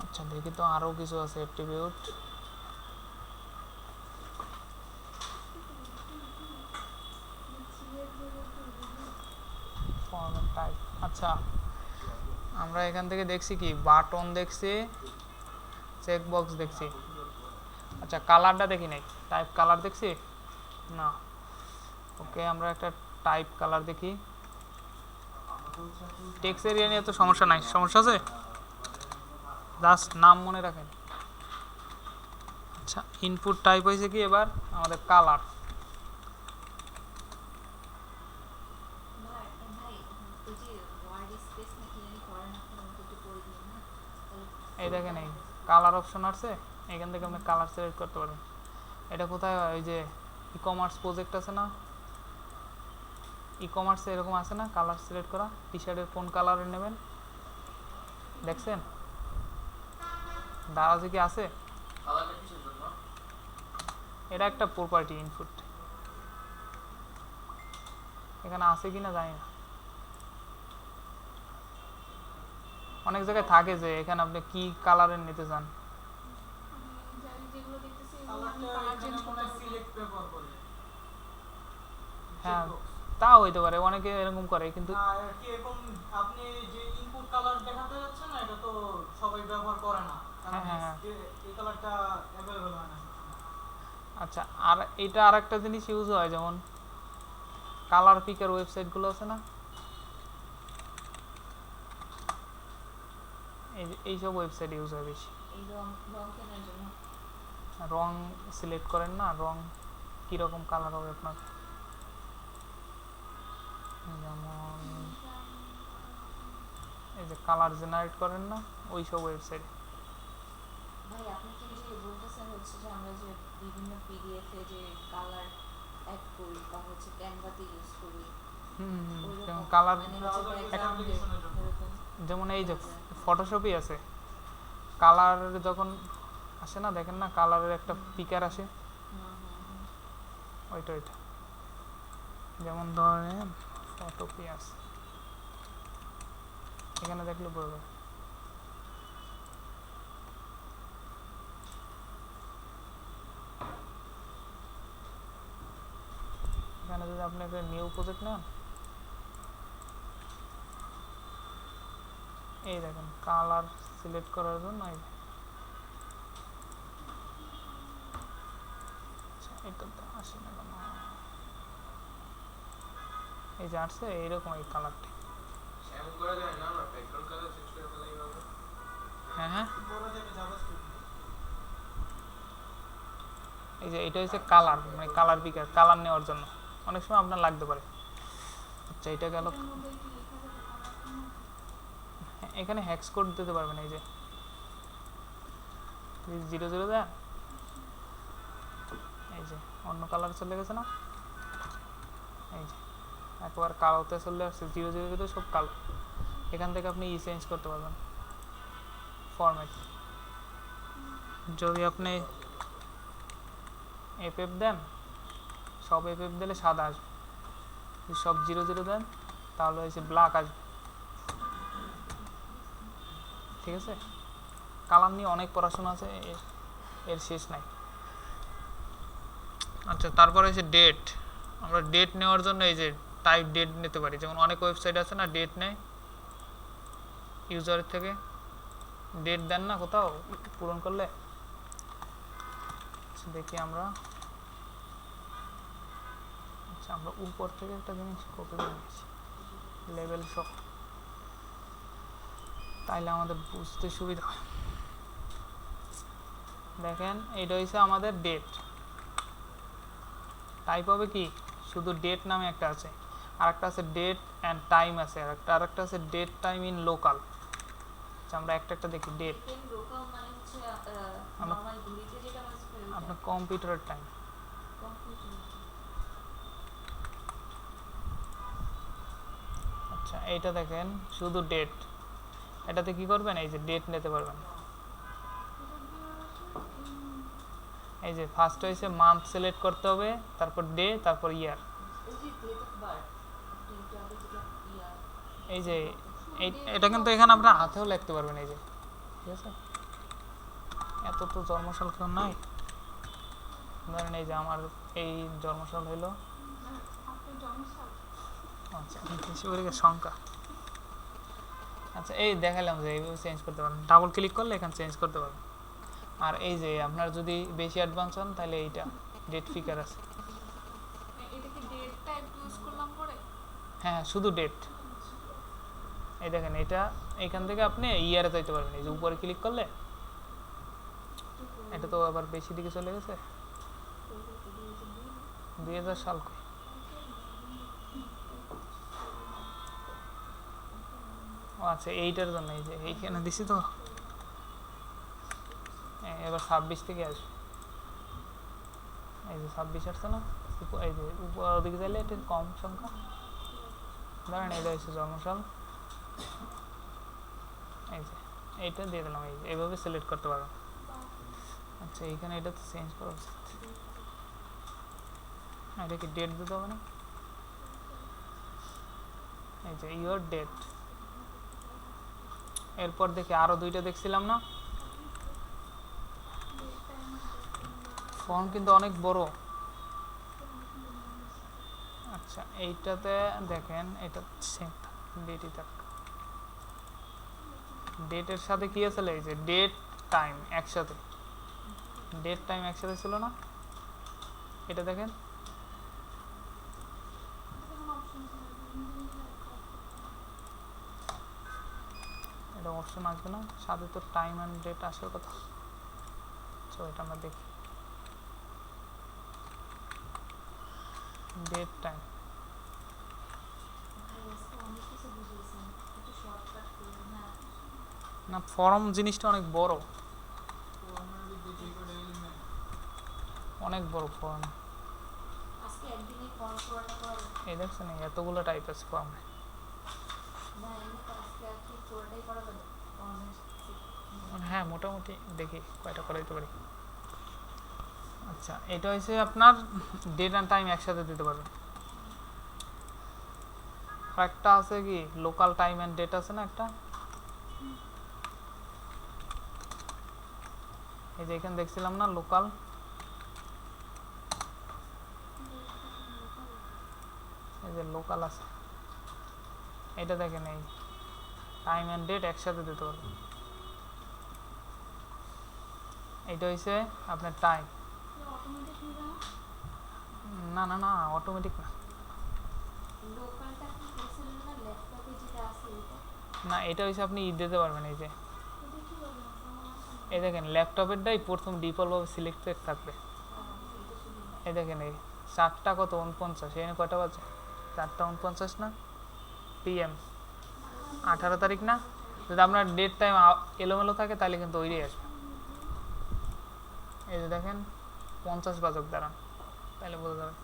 আচ্ছা দেখি তো আরো কিছু আছে অ্যাট্রিবিউট। ফরম্যাট টাইপ, আচ্ছা আমরা এখান থেকে দেখছি কি বাটন দেখছি, চেক বক্স দেখছি, আচ্ছা কালারটা দেখি নাই, টাইপ কালার দেখছি না। ওকে আমরা একটা টাইপ কালার দেখি, টেক্সট এরিয়া নিয়ে তো সমস্যা নাই, সমস্যা আছে জাস্ট নাম মনে রাখেন। আচ্ছা ইনপুট টাইপ হয়েছে কি এবার আমাদের কালার, এই দেখেন এই কালার অপশন আছে, এখান থেকে আপনি কালার সিলেক্ট করতে পারবেন। এটা কোথায় হয়, ওই যে ই কমার্স প্রজেক্ট আছে না, ই কমার্সে এরকম আছে না কালার সিলেক্ট করা, টি শার্টের কোন কালারের নেবেন দেখছেন, দারাজে কি আছে, কালারটা কিসের জন্য? এটা একটা প্রপার্টি ইনপুট, এখানে আছে কিনা জানি না, অনেক জায়গায় থাকে যে এখানে আপনি কি কালারের নিতে চান। হ্যাঁ তা হইতে পারে, অনেকে এরকম করে, কিন্তু কি এরকম আপনি যে ইনপুট কালার দেখাতে যাচ্ছেন না, এটা তো সবাই ব্যবহার করে না, হ্যাঁ এই কালারটা অ্যাভেলেবল হয় না। আচ্ছা আর এটা আর একটা জিনিস ইউজ হয়, যেমন কালার পিকার ওয়েবসাইটগুলো আছে না, এই যে এইসব ওয়েবসাইট ইউজ হয় বেশি। এই রং রং কেনার জন্য রং সিলেক্ট করেন না, রং কীরকম কালার হবে আপনার, যেমন এই যে কালার জেনারেট করেন না ওই সব ওয়েবসাইট। ভাই আপনি কি যে বলতেছেন হচ্ছে যে আমরা যে বিভিন্ন পিডিএফ এ যে কালার অ্যাড করি বা হচ্ছে ক্যানভাতে ইউজ করি যেমন কালার, মানে Browser based application এর জন্য। এরকম যেমন এই যে ফটোশপই আছে, কালার যখন আসে না দেখেন না, কালারের একটা পিকার আসে, ওইটা ওইটা যেমন ধরেন ফটোপি আছে, এখানে দেখলে পড়বে। এখানে যদি আপনি একটা নিউ প্রজেক্ট নেন, এই দেখেন কালার সিলেক্ট করার জন্য এটাতে আসে না কেন, এই যে আসছে এইরকম এই কালারটা। এমন করা যায় না আমরা ব্যাকগ্রাউন্ড কালার চেঞ্জ করে ফেলাই এইভাবে? হ্যাঁ হ্যাঁ, বলা যাবে জাভাস্ক্রিপ্ট। এই যে এটা হচ্ছে কালার, মানে কালার পিকার, কালার নেওয়ার জন্য অনেক সময় আপনার লাগতে পারে। আচ্ছা এটা গেল, এটার মধ্যে কি লেখা যাবে কালার? এখানে হ্যাক্স কোড দিতে পারবেন, এই যে 00 দেন, এই যে অন্য কালার চলে গেছে না, এই যে একবার কালোতে চলে আসছে, 00 সব কালো। এখান থেকে আপনি চেঞ্জ করতে পারবেন ফরম্যাট। যদি আপনি এফএফ দেন, সব এফএফ দিলে সাদা আসবে, যদি সব 00 দেন তাহলে হচ্ছে ব্ল্যাক আসবে। ঠিক আছে, কালার নিয়ে অনেক পড়াশোনা আছে, এর শেষ নাই। আচ্ছা তারপরে হচ্ছে ডেট, আমরা ডেট নেওয়ার জন্য এই যে টাইপ ডেট নিতে পারি, যেমন অনেক ওয়েবসাইট আছে না ডেট নেয় ইউজারের থেকে, ডেট দেন না কোথাও পূরণ করলে। দেখি আমরা, আচ্ছা আমরা উপর থেকে একটা জিনিস কপি করে নিয়েছি লেভেল সহ, তাইলে আমাদের বুঝতে সুবিধা হয়। দেখেন এইটা হচ্ছে আমাদের ডেট, টাইপ হবে কি শুধু ডেট নামে একটা আছে, আর একটা আছে ডেট অ্যান্ড টাইম আছে, আর একটা আছে ডেট টাইম ইন লোকাল। আচ্ছা আমরা একটা একটা দেখি। ডেট পেন লোকাল মানে হচ্ছে আমরা- নরমাল ঘড়িতে যেটা আছে আপনার কম্পিউটারের টাইম। কম্পিউটার। আচ্ছা এইটা দেখেন শুধু ডেট, এটাতে কি করবেন, এই যে ডেট নিতে পারবেন। এই যে ফার্স্ট হয়েছে মান্থ সিলেক্ট করতে হবে, তারপর ডে, তারপর ইয়ার। ওই যে ডেট অফ বার্থ এটা আগে যেটা ইয়ার এই যে এটা কিন্তু এখানে আপনার হাতেও লিখতে পারবেন, এই যে ঠিক আছে। এত তো জন্মসাল কেউ নাই, ধরেন এই যে আমার এই জন্মসাল হইলো, আপনার জন্মসাল? আচ্ছা সংখ্যা। আচ্ছা এই দেখালাম যে এইভাবে চেঞ্জ করতে পারেন, ডাবল ক্লিক করলে এখানে চেঞ্জ করতে পারেন। আর এই যে আপনার যদি বেশি অ্যাডভান্স হন তাহলে এইটা ডেট ফিকার আছে। এটা কি ডেট টাইপ ইউজ করলাম পরে? হ্যাঁ শুধু ডেট। এই দেখেন এটা এখান থেকে আপনি ইয়ারে যাইতে পারবেন, এই যে উপরে ক্লিক করলে। এটা তো আবার বেশি দিকে চলে গেছে, 2000 সাল কই। ও আচ্ছা এইটার জন্য এই যে এইখানে দিছি তো, এবার 26 থেকে আসবে, এই যে 26 আসছে না, এই যে উপর দিকে যাইলে এটা কম সংখ্যা, ধরেন এটা হচ্ছে জন্মসাল, এই যে এইটা দিয়ে দিলাম, এই যে এইভাবে সিলেক্ট করতে পারবেন। আচ্ছা এইখানে এটা তো চেঞ্জ করা উচিত, এটা কি ডেট দিতে হবে না, এই যে ইউর ডেট। এরপর দেখি আরো দুইটা দেখছিলাম না, ফর্ম কিন্তু অনেক বড়। আচ্ছা এইটাতে দেখেন এটা সেম ডেটই থাক, ডেটের সাথে কি আছে, এই যে ডেট টাইম একসাথে, ডেট টাইম একসাথে ছিল না, এটা দেখেন এটা অপশন আসবে না, সাথে তো টাইম অ্যান্ড ডেট আসার কথা। তো এটা আমরা দেখি, ডেট টাইম। অনেক কিছু বুঝিয়েছেন, একটু শর্টকাট করে না। না, ফর্ম জিনিসটা অনেক বড়, অনেক বড় ফর্ম। আজকে একদিনে ফর্ম পুরোটা করা যাবে এই দেখছেন এতগুলো টাইপ আছে ফর্মে। না, এমনি তো আজকে আর কি পুরোটাই করা যাবে ফর্মের। হ্যাঁ মোটামুটি দেখি কয়টা করাইতে পারি। আচ্ছা, এটা হচ্ছে আপনার ডেট অ্যান্ড টাইম একসাথে দিতে পারবেন। আর একটা আছে কি লোকাল টাইম অ্যান্ড ডেট আছে না একটা, এই যে এখানে দেখছিলাম না লোকাল, এই যে লোকাল আছে, এটা দেখেন এই টাইম অ্যান্ড ডেট একসাথে দিতে পারবেন। এটা হচ্ছে আপনার টাইম। অটোমেটিক নিবে না না? না না, অটোমেটিক না, লোকালটা কি বলছিলেন না, ল্যাপটপে যেটা আছে ওইটা? না এটা হচ্ছে আপনি দিতে পারবেন। এই যে এটা কি বলবেন? আমার আসলে এই দেখেন ল্যাপটপেরটাই প্রথম ডিফল্টভাবে সিলেক্টেড থাকবে। এটা শুধু এই দেখেন এই 4টা কত 49, এখানে কয়টা বাজে 4টা 49 না, PM 18 তারিখ না। যদি আপনার ডেট টাইম এলোমেলো থাকে তাহলে কিন্তু ওইটাই আসবে। এই যে দেখেন 50 বাজক দাঁড়ান, তাহলে বোঝা যাবে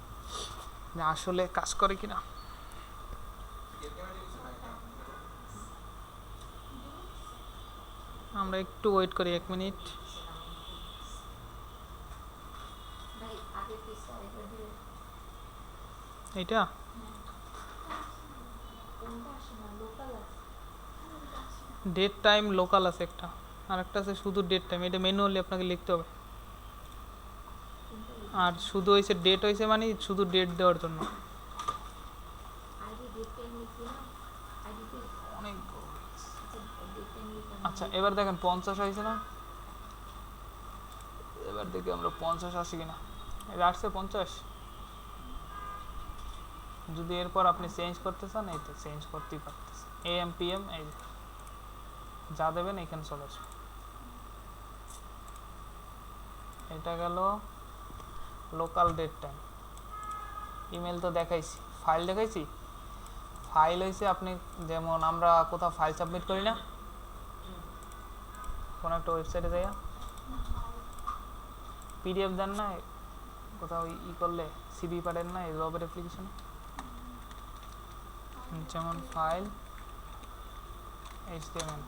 যে আসলে কাজ করে কিনা। আমরা একটু ওয়েট করি 1 মিনিট। ভাই আগের পেজটা আরেকবার দিলে এইটা কোনটা আসে না, লোকাল আছে। ডেট টাইম লোকাল আছে একটা, আর একটা আছে শুধু ডেট টাইম। এটা ম্যানুয়ালি আপনাকে লিখতে হবে। আর শুধু হয়েছে ডেট হয়েছে মানে শুধু ডেট দেওয়ার জন্য। আইডি ডেট টাইম লিখি না, আইডিতে অনেক ডেট টাইম লিখি। আচ্ছা এবার দেখেন 50 হয়েছে না, এবার দেখি আমরা 50 আসি কিনা। এটা আসছে 50। যদি এরপর আপনি চেঞ্জ করতে চান এই তো চেঞ্জ করতেই পারতেছে। AM PM এই যে যা দেবেন এখানে চলে আসবে। এটা গেল লোকাল ডেট টাইম। ইমেল তো দেখাইছি, ফাইল দেখাইছি। ফাইল হয়েছে আপনি যেমন আমরা কোথাও ফাইল সাবমিট করি না, কোনো একটা ওয়েবসাইটে যাই PDF দেন না, কোথাও করলে CV পাঠান না এই জবের অ্যাপ্লিকেশনে, যেমন ফাইল HTML।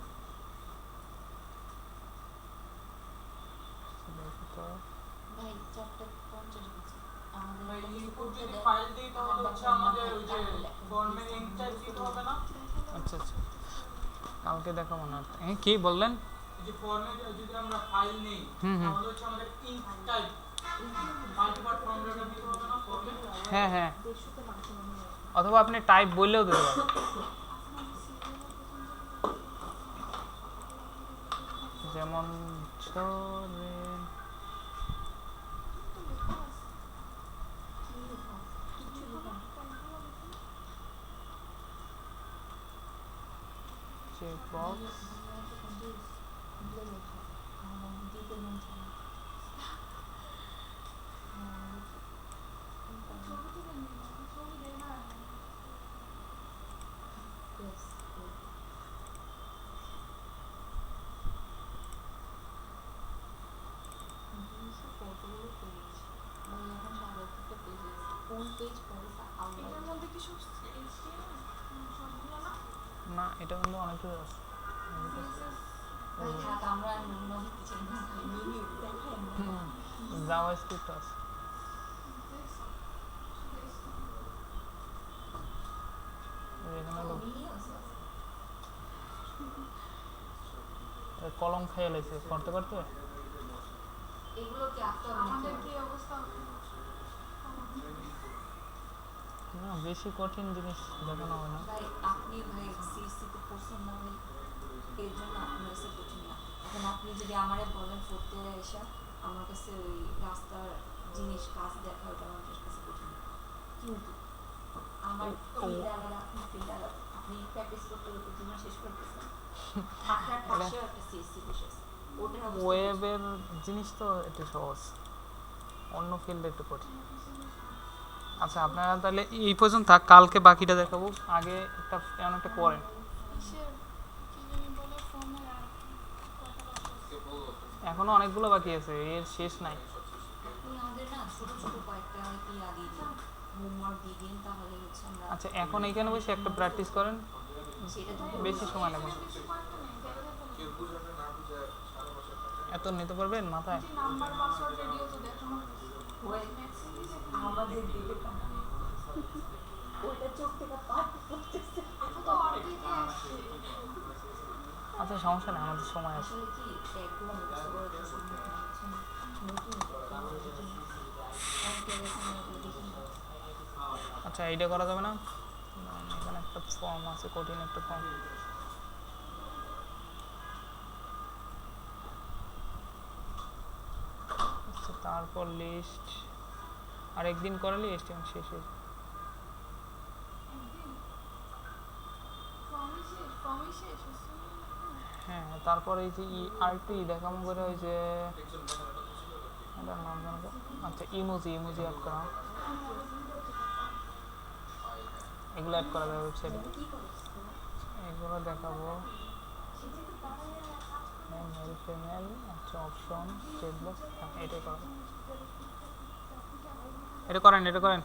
ভাই 4:50 দিচ্ছে আমাদের ভাই একটা ইনপুট করতে যদি দেয়। ফাইল দিই তাহলে হচ্ছে আমাদের ওই যে ফর্মের ইনচার্জ দিতে হবে না? আচ্ছা আচ্ছা, কালকে দেখা মনে হয়। কি বললেন? এই যে ফর্মে যদি আমরা ফাইল নেই হুম হুম, তাহলে হচ্ছে আমাদের ইনট টাইপ মাল্টিপার্ট ফর্ম লেটার দিতে হবে না ফর্মে? হ্যাঁ হ্যাঁ, 150 তে ম্যাক্সিমাম হয়। অথবা আপনি টাইপ বললেও দিতে পারেন। যেমন ঝরে কি লেখা আছে? কিছু লেখা নেই। চেকবক্স, এগুলো লেখা আমার দিতে মন চায় না। ছবি তুলে নিন, ছবি দেয় না। Yes, yes. দুইশো কতগুলো পেজ, আমি এখন সাড়ে একটা পেজ কোন পেজ পড়েছে আল্লাহ এটার মধ্যে কি সব HTML? সবগুলো না? না এটা কিন্তু অনেক কিছু আছে। CSS ভাই থাক, আমরা আর নমুনা দিতে চাই না, মিনি দেখেন জাভাস্ক্রিপ্ট আছে। এখানে হলো মিনি আছে। কলম খেয়ে লেছে করতে করতে। এগুলো কি আফটার আমাদের কি অবস্থা হবে? না বেশি কঠিন জিনিস দেখানো হয় না। ভাই আপনি ভাই সিএসসি তে পড়ছেন না ভাই, এর জন্য আপনার কাছে কঠিন না। এখন আপনি যদি আমারে বলেন পড়তে এসে আমার কাছে ওই রাস্তার জিনিস কাজ দেখা ওটা আমার কাছে কঠিন, কিন্তু আমার ফিল্ড আলাদা, আপনার ফিল্ড আলাদা। আপনি প্র্যাকটিস করতে করতে জীবন শেষ করতেছেন। আপনার পাশেও একটা সিএসসি বসে আছে, ওটার অবস্থা কি? ওয়েবের জিনিস তো একটু সহজ, অন্য ফিল্ডে একটু কঠিন। আচ্ছা আপনারা তাহলে এই পর্যন্ত থাক, কালকে বাকিটা দেখাবো। আগে একটা এমন একটা করেন। কিসের কি জানি বলে ফর্মের আর কয়টা বাকি আছে? কে বলবো তো? এখনো অনেকগুলো বাকি আছে, এর শেষ নাই। আপনি আমাদের না ছোট ছোট কয়েকটা কি আগিয়ে দিন, হোমওয়ার্ক দিয়ে দিন, তাহলে হচ্ছে আমরা আচ্ছা এখন এইখানে বসে একটা প্র্যাকটিস করেন, সেটা তো বেশি সময় লাগবে না। কিছু করতে নেই, দেখে ফেলো। কেউ বুঝে না বুঝে সারা বছর থাকে। এত নিতে পারবেন মাথায়? যে নাম্বার পাসওয়ার্ড রেডিও তো দেখানো ওই আমাদের দিকে ওইটা চোখ থেকে পাট পড়তেছে। তো অর্ধেকই আসছে। আচ্ছা সমস্যা নেই, আমাদের সময় আছে। আসলে কি এগুলো মুখস্থ করার তো সময় নেই, বুঝছেন? নতুন অনেকে গেছে আমরা এগুলো দেখি না। আচ্ছা এইটা করা যাবে না? এখানে একটা ফর্ম আছে, কঠিন একটা ফর্ম। আচ্ছা তারপর লিস্ট আর একদিন করালে এস্টিমেট শেষ হয়ে যাবে। ফর্মই শেষ হচ্ছে না? হ্যাঁ তারপর এই যে আরেকটু দেখামো করে ওই যে একজন দেখেন এটা তো ছিল আর কি। এটার নাম জানো তো? আচ্ছা ইমোজি অ্যাড করা, এগুলো অ্যাড করা যাবে ওয়েবসাইটে। কি করিস তোরা? এগুলো দেখাবো। মেল ফিমেল, আচ্ছা অপশন চেক বক্স, এটাই করেন, এটা করেন।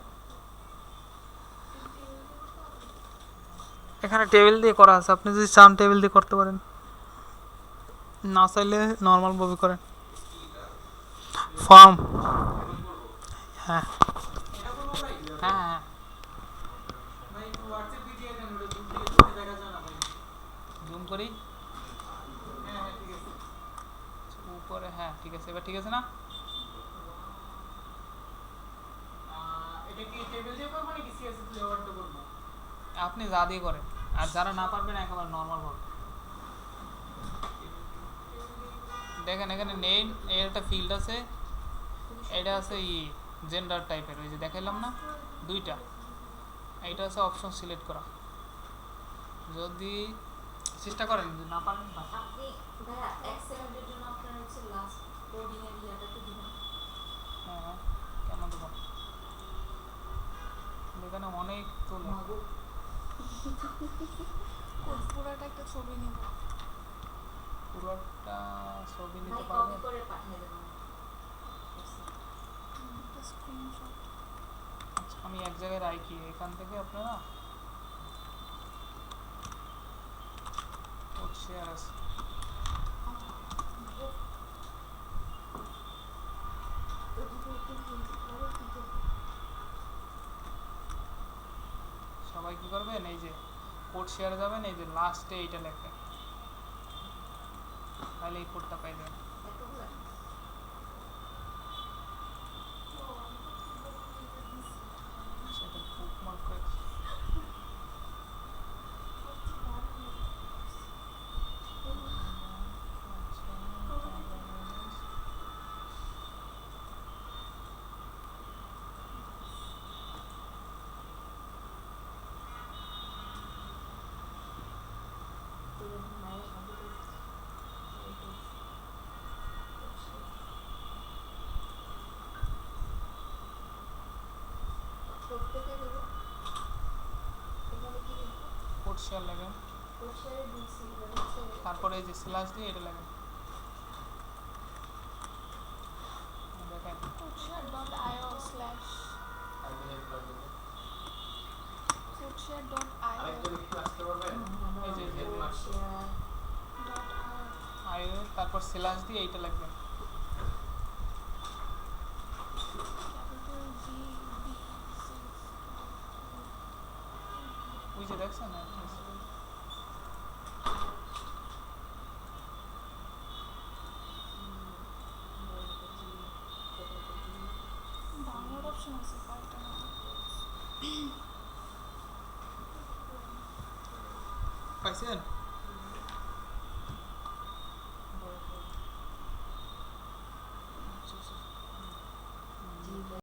এখানে টেবিল দিয়ে করা আছে, আপনি যদি চান টেবিল দিয়ে করতে পারেন, না চাইলে নর্মাল ভাবে করেন। ফর্ম হ্যাঁ এটা করবো ভাই? হ্যাঁ ভাই একটু হোয়াটসঅ্যাপ ভিডিও দেন, ওটা দূর থেকে চোখে দেখা যায় না ভাই। জুম করি হ্যাঁ হ্যাঁ ঠিক আছে। উপরে, হ্যাঁ ঠিক আছে, এবার ঠিক আছে না? এটা কি টেবিল দিয়ে করবো নাকি সিএসএস ফ্লেভারটা করবো? আপনি যা দিয়ে করেন, আর যারা না পারবেন একেবারে নর্মাল ভাবে দেখেন। এখানে নেম এর একটা ফিল্ড আছে, এটা আছে জেন্ডার টাইপের, ওই যে দেখাইলাম না দুইটা, এইটা আছে অপশন সিলেক্ট করা। যদি চেষ্টা করেন, যদি না পারেন বাস। আপনি ভাইয়া এক্সেলেন্টের জন্য আপনার হচ্ছে লাস্ট কোডিং এর ইয়াটা তো দিবেন। হ্যাঁ কেন দেবো, এখানে অনেক তোলে। মাগো পুরাটা একটা ছবি নিব। পুরোটা ছবি ভাই নিতে কপি পারবেন? করে পাঠিয়ে দেবেন। একটা স্ক্রিনশট। আচ্ছা আমি এক জায়গায় রাখি, এখান থেকে আপনারা শেয়ার আছে। সবাই কি করবেন, এই যে কোড শেয়ারে যাবেন, এই যে লাস্টে এইটা লেখেন, তাহলে এই কোডটা পাই যাবেন। এতগুলো সেটা বুকমার্ক করে মায়ের কম্পিউটার প্রত্যেকে দেবো। এখানে কি লিখবো? কোড শেয়ার লেখেন, কোর্সের দিচ্ছি, এবার হচ্ছে তারপরে এই যে স্ল্যাশ দিয়ে এটা লেখেন, দেখেন coachshare.io slash আমি হেল্প লাগবে। coachshare.io আরেকজন একটু আসতে পারবেন? এই যে কোর্সের আইও, তারপর স্ল্যাশ দিয়ে এইটা লিখবেন। capital G B C ওই যে দেখছেন না, ডাউনলোড অপশন আছে ফাইলটা না পাইছেন?